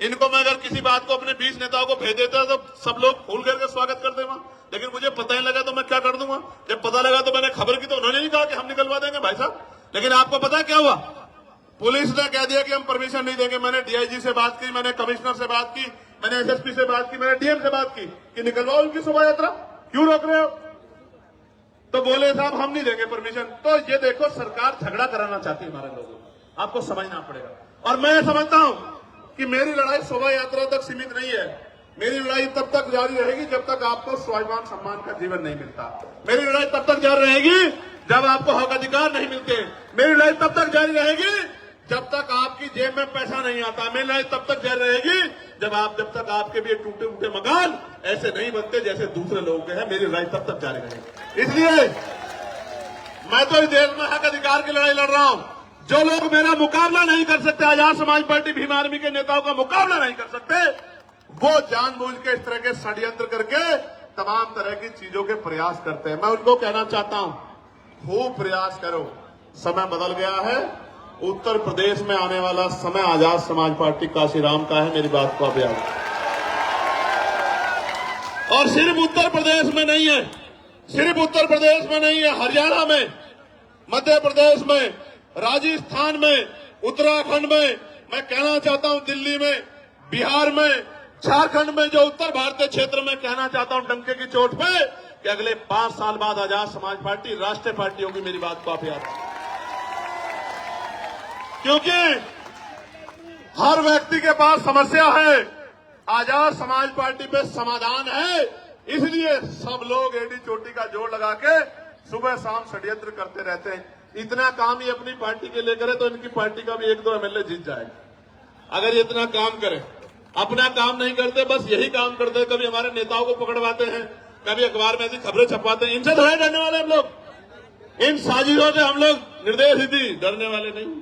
इनको मैं अगर किसी बात को अपने 20 नेताओं को भेज देता तो सब लोग फूल करके स्वागत कर देगा, लेकिन मुझे पता ही लगा तो मैं क्या कर दूंगा। जब पता लगा तो मैंने खबर की तो उन्होंने नहीं कहा कि हम निकलवा देंगे भाई साहब, लेकिन आपको पता है क्या हुआ? पुलिस ने कह दिया कि हम परमिशन नहीं देंगे। मैंने डीआईजी से बात की, मैंने कमिश्नर से बात की, मैंने एसएसपी से बात की, मैंने डीएम से बात की कि निकलवाओ उनकी शोभा यात्रा, क्यों रोक रहे हो? तो बोले साहब हम नहीं देंगे परमिशन। तो ये देखो, सरकार झगड़ा कराना चाहती है हमारे लोगों को, आपको समझना पड़ेगा। और मैं समझता हूं कि मेरी लड़ाई शोभा यात्रा तक सीमित नहीं है। मेरी लड़ाई तब तक जारी रहेगी जब तक आपको स्वाभिमान सम्मान का जीवन नहीं मिलता। मेरी लड़ाई तब तक जारी रहेगी जब आपको हक अधिकार नहीं मिलते। मेरी लड़ाई तब तक जारी रहेगी जब तक आपकी जेब में पैसा नहीं आता। मेरी लड़ाई तब तक जारी रहेगी जब तक आपके भी टूटे फूटे मकान ऐसे नहीं बनते जैसे दूसरे लोगों के हैं। मेरी लड़ाई तब तक जारी रहेगी। इसलिए मैं तो इस देश में हक अधिकार की लड़ाई लड़ रहा हूं। जो लोग मेरा मुकाबला नहीं कर सकते, आजाद समाज पार्टी भीम आर्मी के नेताओं का मुकाबला नहीं कर सकते, वो जानबूझ के इस तरह के षड्यंत्र करके तमाम तरह की चीजों के प्रयास करते हैं। मैं उनको कहना चाहता हूं, खूब प्रयास करो, समय बदल गया है। उत्तर प्रदेश में आने वाला समय आजाद समाज पार्टी काशीराम का है। मेरी बात को आप याद रखें। और सिर्फ उत्तर प्रदेश में नहीं है, सिर्फ उत्तर प्रदेश में नहीं है, हरियाणा में, मध्य प्रदेश में, राजस्थान में, उत्तराखंड में, मैं कहना चाहता हूं दिल्ली में, बिहार में, झारखंड में, जो उत्तर भारतीय क्षेत्र में, कहना चाहता हूं डंके की चोट पे कि अगले 5 साल बाद आजाद समाज पार्टी राष्ट्रीय पार्टी होगी। मेरी बात को आप याद रखें, क्योंकि हर व्यक्ति के पास समस्या है, आजाद समाज पार्टी पे समाधान है। इसलिए सब लोग एडी चोटी का जोड़ लगा के सुबह शाम षड्यंत्र करते रहते हैं। इतना काम ही अपनी पार्टी के लिए करे तो इनकी पार्टी का भी 1-2 एमएलए जीत जाएगा। अगर ये इतना काम करे, अपना काम नहीं करते, बस यही काम करते हैं, कभी हमारे नेताओं को पकड़वाते हैं, कभी अखबार में ऐसी खबरें छपवाते हैं। इनसे थोड़े डरने वाले हम लोग, इन साजिशों से हम लोग निर्दय नीति डरने वाले नहीं।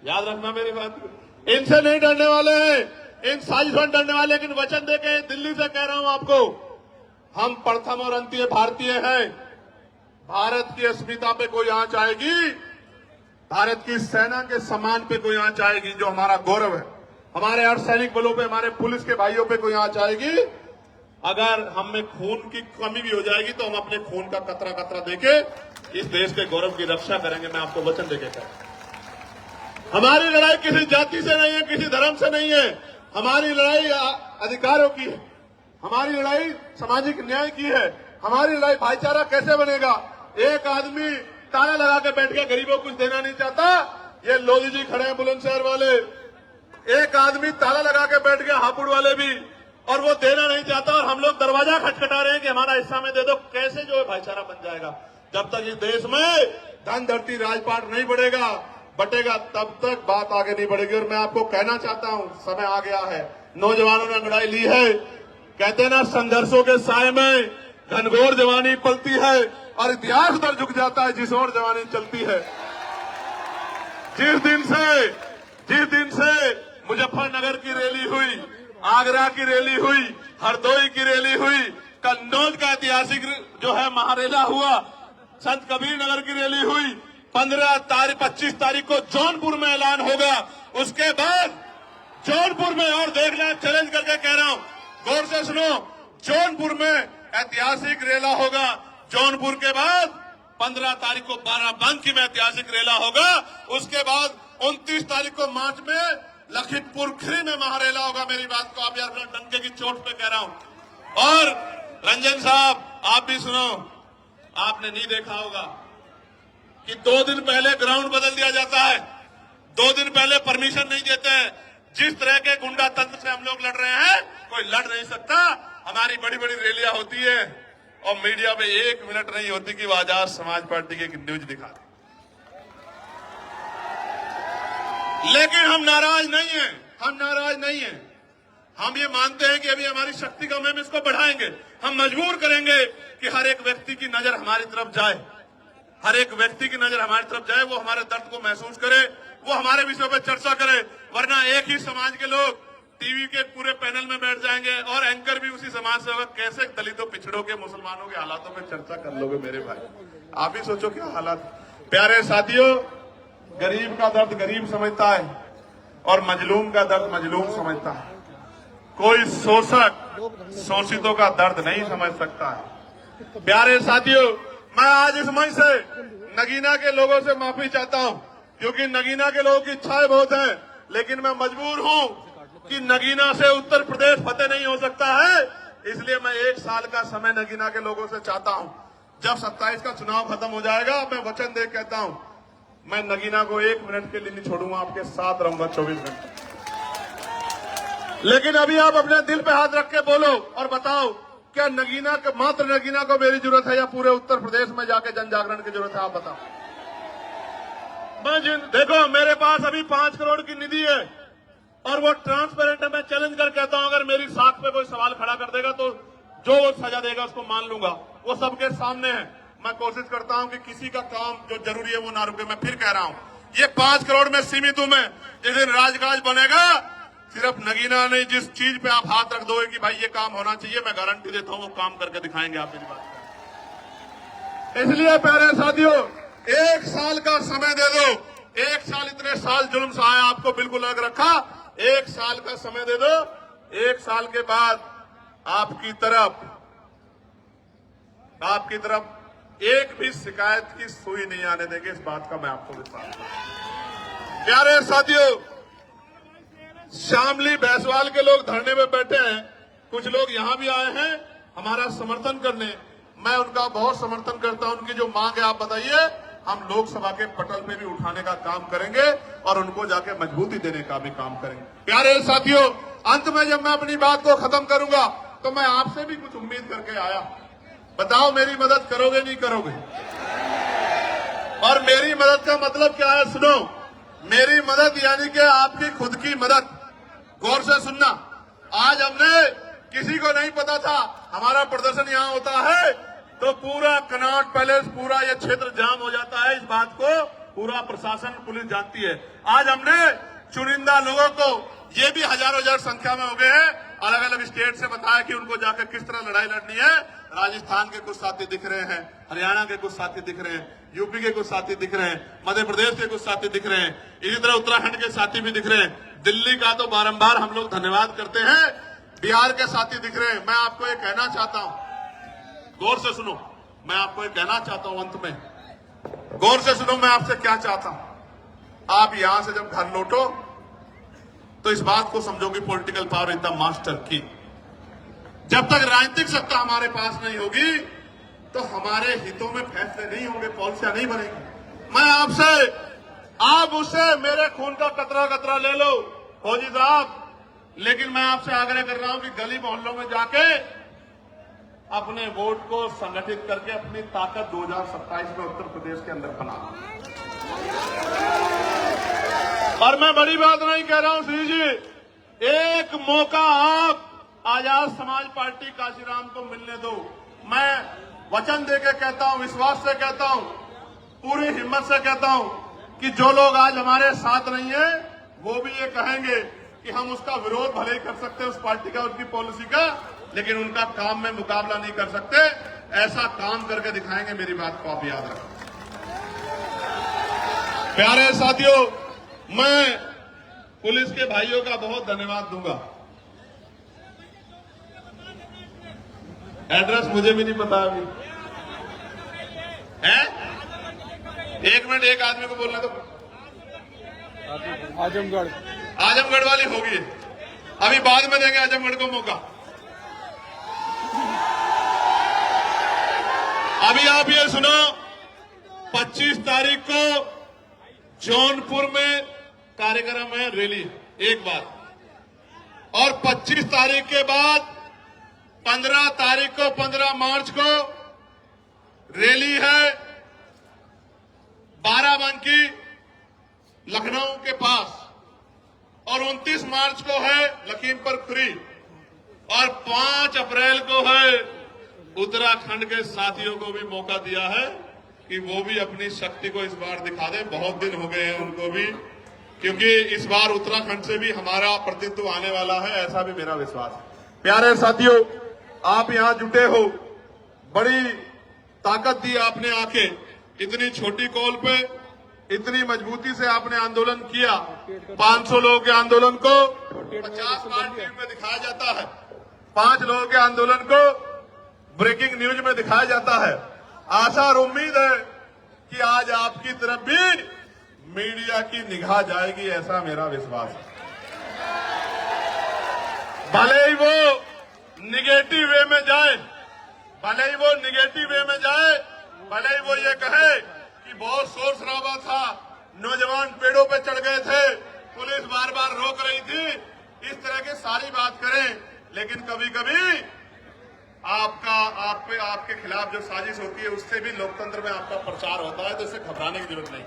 याद रखना मेरी बात, इनसे नहीं डरने वाले हैं, इन साजिशों से डरने वाले। लेकिन वचन देके दिल्ली से कह रहा हूं आपको, हम प्रथम और अंतीय भारतीय हैं। भारत की अस्मिता पे कोई आंच आएगी, भारत की सेना के सम्मान पे कोई आंच आएगी, जो हमारा गौरव है, हमारे अर्धसैनिक बलों पे, हमारे पुलिस के भाइयों पे कोई आंच आएगी, अगर हम में खून की कमी भी हो जाएगी तो हम अपने खून का कतरा कतरा देके इस देश के गौरव की रक्षा करेंगे। मैं आपको वचन देके कह रहा हूं। हमारी लड़ाई किसी जाति से नहीं है, किसी धर्म से नहीं है, हमारी लड़ाई अधिकारों की है, हमारी लड़ाई सामाजिक न्याय की है, हमारी लड़ाई भाईचारा कैसे बनेगा। एक आदमी ताला लगा के बैठ गया, गरीबों को कुछ देना नहीं चाहता, ये लोधी जी खड़े हैं बुलंदशहर वाले, एक आदमी ताला लगा के बैठ गया, हापुड़ वाले भी, और वो देना नहीं चाहता, और हम लोग दरवाजा खटखटा रहे हैं कि हमारा हिस्सा में दे दो। कैसे जो है भाईचारा बन जाएगा? जब तक इस देश में धन धरती राजपाट नहीं बटेगा तब तक बात आगे नहीं बढ़ेगी। और मैं आपको कहना चाहता हूं, समय आ गया है, नौजवानों ने लड़ाई ली है। कहते हैं ना, संघर्षों के साए में घनघोर जवानी पलती है, और इतिहास उधर झुक जाता है जिस ओर जवानी चलती है। जिस दिन से मुजफ्फरनगर की रैली हुई, आगरा की रैली हुई, हरदोई की रैली हुई, कन्नौज का ऐतिहासिक जो है महारेला हुआ, संत कबीर नगर की रैली हुई, 25 तारीख को जौनपुर में ऐलान होगा। उसके बाद जौनपुर में, और देखना, चैलेंज करके कह रहा हूं, गौर से सुनो, जौनपुर में ऐतिहासिक रेला होगा। जौनपुर के बाद 15 तारीख को बाराबंकी में ऐतिहासिक रेला होगा। उसके बाद 29 तारीख को मार्च में लखीमपुर खीरी में महारेला होगा। मेरी बात को आप यार डंके की चोट पे कह रहा हूं। और रंजन साहब, आप भी सुनो, आपने नहीं देखा होगा कि 2 दिन पहले ग्राउंड बदल दिया जाता है, 2 दिन पहले परमिशन नहीं देते हैं। जिस तरह के गुंडा तंत्र से हम लोग लड़ रहे हैं, कोई लड़ नहीं सकता। हमारी बड़ी बड़ी रैलियां होती है और मीडिया में 1 मिनट नहीं होती कि वो आजाद समाज पार्टी की एक न्यूज दिखा दे। लेकिन हम नाराज नहीं हैं, हम ये मानते हैं कि अभी हमारी शक्ति कम है, हम इसको बढ़ाएंगे। हम मजबूर करेंगे कि हर एक व्यक्ति की नजर हमारी तरफ जाए, हर एक व्यक्ति की नजर हमारी तरफ जाए, वो हमारे दर्द को महसूस करे, वो हमारे विषयों पर चर्चा करे। वरना एक ही समाज के लोग टीवी के पूरे पैनल में बैठ जाएंगे और एंकर भी उसी समाज से होगा। कैसे दलितों, पिछड़ों के, मुसलमानों के हालातों में चर्चा कर लोगे मेरे भाई? आप ही सोचो क्या हालात। प्यारे साथियों, गरीब का दर्द गरीब समझता है और मजलूम का दर्द मजलूम समझता है। कोई शोषक शोषितों का दर्द नहीं समझ सकता है। प्यारे साथियों, मैं आज इस मंच से नगीना के लोगों से माफी चाहता हूं, क्योंकि नगीना के लोगों की इच्छाएं बहुत हैं, लेकिन मैं मजबूर हूं कि नगीना से उत्तर प्रदेश फतेह नहीं हो सकता है। इसलिए मैं 1 साल का समय नगीना के लोगों से चाहता हूं। जब 27 का चुनाव खत्म हो जाएगा, मैं वचन दे कहता हूं, मैं नगीना को 1 मिनट के लिए नहीं छोड़ूंगा, आपके साथ रहूंगा 24 घंटे। लेकिन अभी आप अपने दिल पे हाथ रख के बोलो और बताओ, क्या नगीना के, मात्र नगीना को मेरी जरूरत है या पूरे उत्तर प्रदेश में जाके जन जागरण की जरूरत है? आप बताओ। देखो, मेरे पास अभी 5 करोड़ की निधि है और वो ट्रांसपेरेंट है। मैं चैलेंज कर कहता हूं, अगर मेरी साख पे कोई सवाल खड़ा कर देगा तो जो वो सजा देगा उसको मान लूंगा। वो सबके सामने है। मैं कोशिश करता हूं कि किसी का काम जो जरूरी है वो ना रुके। मैं फिर कह रहा हूं, ये 5 करोड़ में सीमित हूं मैं। जिस दिन राजकाज बनेगा, सिर्फ नगीना नहीं, जिस चीज पे आप हाथ रख दोगे कि भाई ये काम होना चाहिए, मैं गारंटी देता हूं वो काम करके दिखाएंगे। आप मेरी बात। इसलिए प्यारे साथियों, 1 साल का समय दे दो। 1 साल, इतने साल जुल्म सहाया, आपको बिल्कुल अलग रखा। 1 साल का समय दे दो। 1 साल के बाद आपकी तरफ एक भी शिकायत की सुई नहीं आने देंगे। इस बात का मैं आपको विश्वास करता हूं। प्यारे साथियों, शामली भैंसवाल के लोग धरने में बैठे हैं। कुछ लोग यहां भी आए हैं हमारा समर्थन करने। मैं उनका बहुत समर्थन करता हूं। उनकी जो मांग है आप बताइए, हम लोकसभा के पटल पे भी उठाने का काम करेंगे और उनको जाके मजबूती देने का भी काम करेंगे। प्यारे साथियों, अंत में जब मैं अपनी बात को खत्म करूंगा तो मैं आपसे भी कुछ उम्मीद करके आया। बताओ, मेरी मदद करोगे नहीं करोगे? और मेरी मदद का मतलब क्या है? सुनो, मेरी मदद यानी कि आपकी खुद की मदद। गौर से सुनना। आज हमने, किसी को नहीं पता था हमारा प्रदर्शन यहां होता है तो पूरा कनॉट पैलेस, पूरा ये क्षेत्र जाम हो जाता है। इस बात को पूरा प्रशासन, पुलिस जानती है। आज हमने चुनिंदा लोगों को, ये भी हजारों हजार संख्या में हो गए हैं, अलग अलग स्टेट से बताया कि उनको जाकर किस तरह लड़ाई लड़नी है। राजस्थान के कुछ साथी दिख रहे हैं, हरियाणा के कुछ साथी दिख रहे हैं, यूपी के कुछ साथी दिख रहे हैं, मध्य प्रदेश के कुछ साथी दिख रहे हैं, इसी तरह उत्तराखंड के साथी भी दिख रहे हैं। दिल्ली का तो बारंबार हम लोग धन्यवाद करते हैं। बिहार के साथी दिख रहे हैं। मैं आपको ये कहना चाहता हूं, गौर से सुनो, मैं आपको ये कहना चाहता हूं, अंत में गौर से सुनो, मैं आपसे क्या चाहता हूं। आप यहां से जब घर लौटो तो इस बात को समझो कि political power is the master की। जब तक राजनीतिक सत्ता हमारे पास नहीं होगी तो हमारे हितों में फैसले नहीं होंगे, पॉलिसियां नहीं बनेगी। मैं आपसे, आप उससे मेरे खून का कतरा कतरा ले लो फौजी साहब, लेकिन मैं आपसे आग्रह कर रहा हूं कि गली मोहल्लों में जाके अपने वोट को संगठित करके अपनी ताकत 2027 में उत्तर प्रदेश के अंदर बना। और मैं बड़ी बात नहीं कह रहा हूं श्री जी, एक मौका आप आजाद समाज पार्टी काशीराम को मिलने दो। मैं वचन देके कहता हूं, विश्वास से कहता हूं, पूरी हिम्मत से कहता हूं कि जो लोग आज हमारे साथ नहीं है वो भी ये कहेंगे कि हम उसका विरोध भले ही कर सकते हैं, उस पार्टी का, उसकी पॉलिसी का, लेकिन उनका काम में मुकाबला नहीं कर सकते। ऐसा काम करके दिखाएंगे। मेरी बात को आप याद रखें। प्यारे साथियों, मैं पुलिस के भाइयों का बहुत धन्यवाद दूंगा। एड्रेस मुझे भी नहीं पता अभी है। 1 मिनट, एक आदमी को बोलना तो। आजमगढ़ वाली होगी, अभी बाद में देंगे आजमगढ़ को मौका। अभी आप ये सुनो, 25 तारीख को जौनपुर में कार्यक्रम है, रैली, एक बात। और 25 तारीख के बाद 15 तारीख को, 15 मार्च को रैली है बाराबंकी लखनऊ के पास, और 29 मार्च को है लखीमपुर खीरी, और 5 अप्रैल को है। उत्तराखंड के साथियों को भी मौका दिया है कि वो भी अपनी शक्ति को इस बार दिखा दें। बहुत दिन हो गए हैं उनको भी क्योंकि इस बार उत्तराखंड से भी हमारा प्रतिनिधित्व आने वाला है, ऐसा भी मेरा विश्वास है। प्यारे साथियों, आप यहां जुटे हो, बड़ी ताकत दी आपने आके, इतनी छोटी कॉल पे इतनी मजबूती से आपने आंदोलन किया। 500 लोगों के आंदोलन को 50 बार टीवी में दिखाया जाता है, 5 लोगों के आंदोलन को ब्रेकिंग न्यूज में दिखाया जाता है। आशा और उम्मीद है कि आज आपकी तरफ भी मीडिया की निगाह जाएगी, ऐसा मेरा विश्वास है। भले ही वो निगेटिव वे में जाए, भले ही वो निगेटिव वे में जाए, भले ही वो ये कहे कि बहुत शोर शराबा था, नौजवान पेड़ों पे चढ़ गए थे, पुलिस बार बार रोक रही थी, इस तरह की सारी बात करें, लेकिन कभी कभी आपके खिलाफ जो साजिश होती है उससे भी लोकतंत्र में आपका प्रचार होता है, तो इससे घबराने की जरूरत नहीं।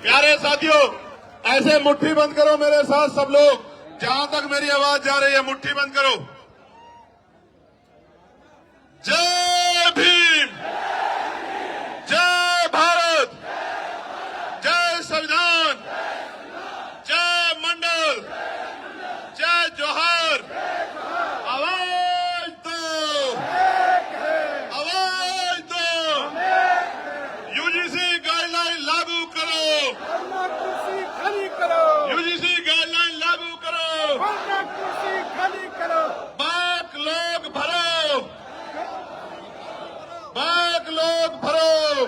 प्यारे साथियों, ऐसे मुट्ठी बंद करो मेरे साथ सब लोग, जहां तक मेरी आवाज जा रही है मुट्ठी बंद करो। जय भीम, जय भारत, जय संविधान, जय मंडल, जय जोहर। आवाज दो, आवाज दो। यूजीसी गाइडलाइन लागू करो, कुर्सी खाली करो, यूजीसी गाइडलाइन लागू करो, कुर्सी खाली करो, बाक लोग भरो, बाक लोग भरो,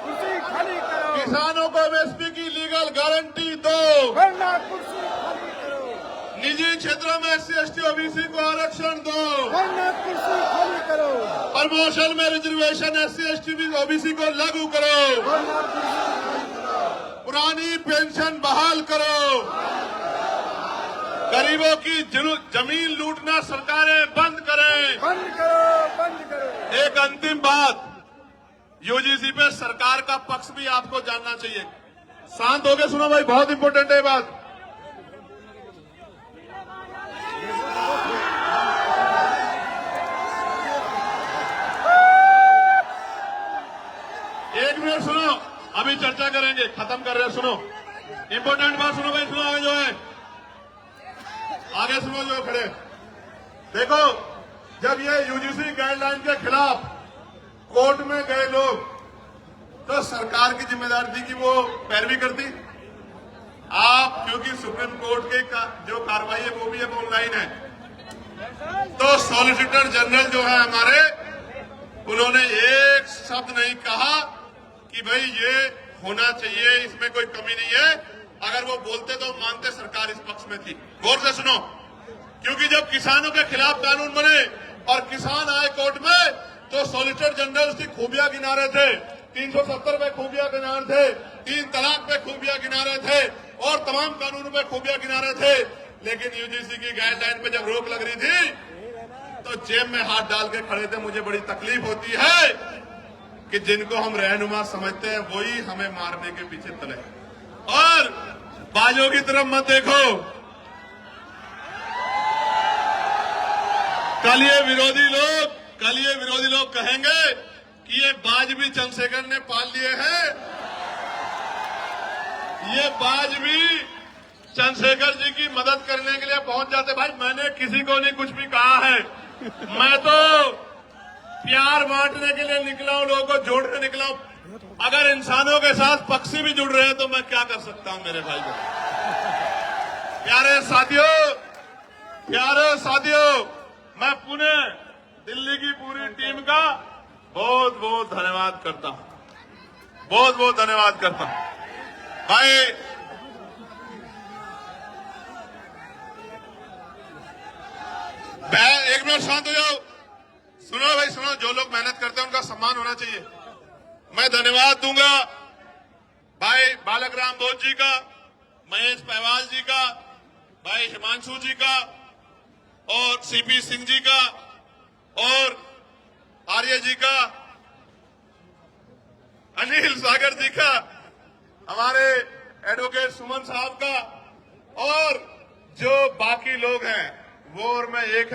कुर्सी खाली करो, किसानों को एमएसपी की लीगल गारंटी दो, वरना कुर्सी खाली करो, निजी क्षेत्रों में एससी एसटी ओबीसी को आरक्षण दो, वरना कुर्सी खाली करो, प्रमोशन में रिजर्वेशन एससी एसटी ओबीसी को लागू करो, वरना कुर्सी खाली करो, पुरानी पेंशन बहाल करो, गरीबों की जमीन लूटना सरकारें बंद करें। बंद करो, बंद करो। एक अंतिम बात, यूजीसी पे सरकार का पक्ष भी आपको जानना चाहिए। शांत होकर सुनो भाई, बहुत इंपॉर्टेंट है बात। एक मिनट सुनो, अभी चर्चा करेंगे, खत्म कर रहे हैं, सुनो इंपॉर्टेंट बात सुनो भाई, सुनो आगे जो है, आगे सुनो जो खड़े। देखो, जब ये यूजीसी गाइडलाइन के खिलाफ कोर्ट में गए लोग, तो सरकार की जिम्मेदारी थी कि वो पैरवी करती। आप क्योंकि सुप्रीम कोर्ट की जो कार्रवाई है वो भी अब ऑनलाइन है, तो सॉलिसिटर जनरल जो है हमारे, उन्होंने एक शब्द नहीं कहा कि भाई ये होना चाहिए, इसमें कोई कमी नहीं है। अगर वो बोलते तो मानते सरकार इस पक्ष में थी। गौर से सुनो, क्योंकि जब किसानों के खिलाफ कानून बने और किसान आए कोर्ट में, तो सॉलिसिटर जनरल की खूबियां गिना रहे थे, 370 पे खूबियां गिना रहे थे, 3 तलाक पे खूबियां गिना रहे थे और तमाम कानूनों पे खूबियां गिना रहे थे। लेकिन यूजीसी की गाइडलाइन पे जब रोक लग रही थी, तो जेब में हाथ डाल के खड़े थे। मुझे बड़ी तकलीफ होती है कि जिनको हम रहनुमा समझते हैं वही हमें मारने के पीछे तले। और बाजों की तरफ मत देखो, कल ये विरोधी लोग कहेंगे कि ये बाज भी चंद्रशेखर ने पाल लिए हैं, ये बाज भी चंद्रशेखर जी की मदद करने के लिए पहुंच जाते। भाई मैंने किसी को नहीं कुछ भी कहा है, मैं तो प्यार बांटने के लिए निकला हूं, लोगों को जोड़ने निकला हूं। अगर इंसानों के साथ पक्षी भी जुड़ रहे हैं तो मैं क्या कर सकता हूं मेरे भाई को। प्यारे साथियों, मैं पुणे दिल्ली की पूरी टीम का बहुत बहुत धन्यवाद करता हूं, बहुत बहुत धन्यवाद करता हूं। भाई एक मिनट शांत हो जाओ, सुनो भाई सुनो, जो लोग मेहनत करते हैं उनका सम्मान होना चाहिए। मैं धन्यवाद दूंगा भाई बालक राम बोध जी का, महेश पहवाल जी का, भाई हिमांशु जी का और सीपी सिंह जी का और आर्य जी का, अनिल सागर जी का, हमारे एडवोकेट सुमन साहब का, और जो बाकी लोग हैं वो और मैं एक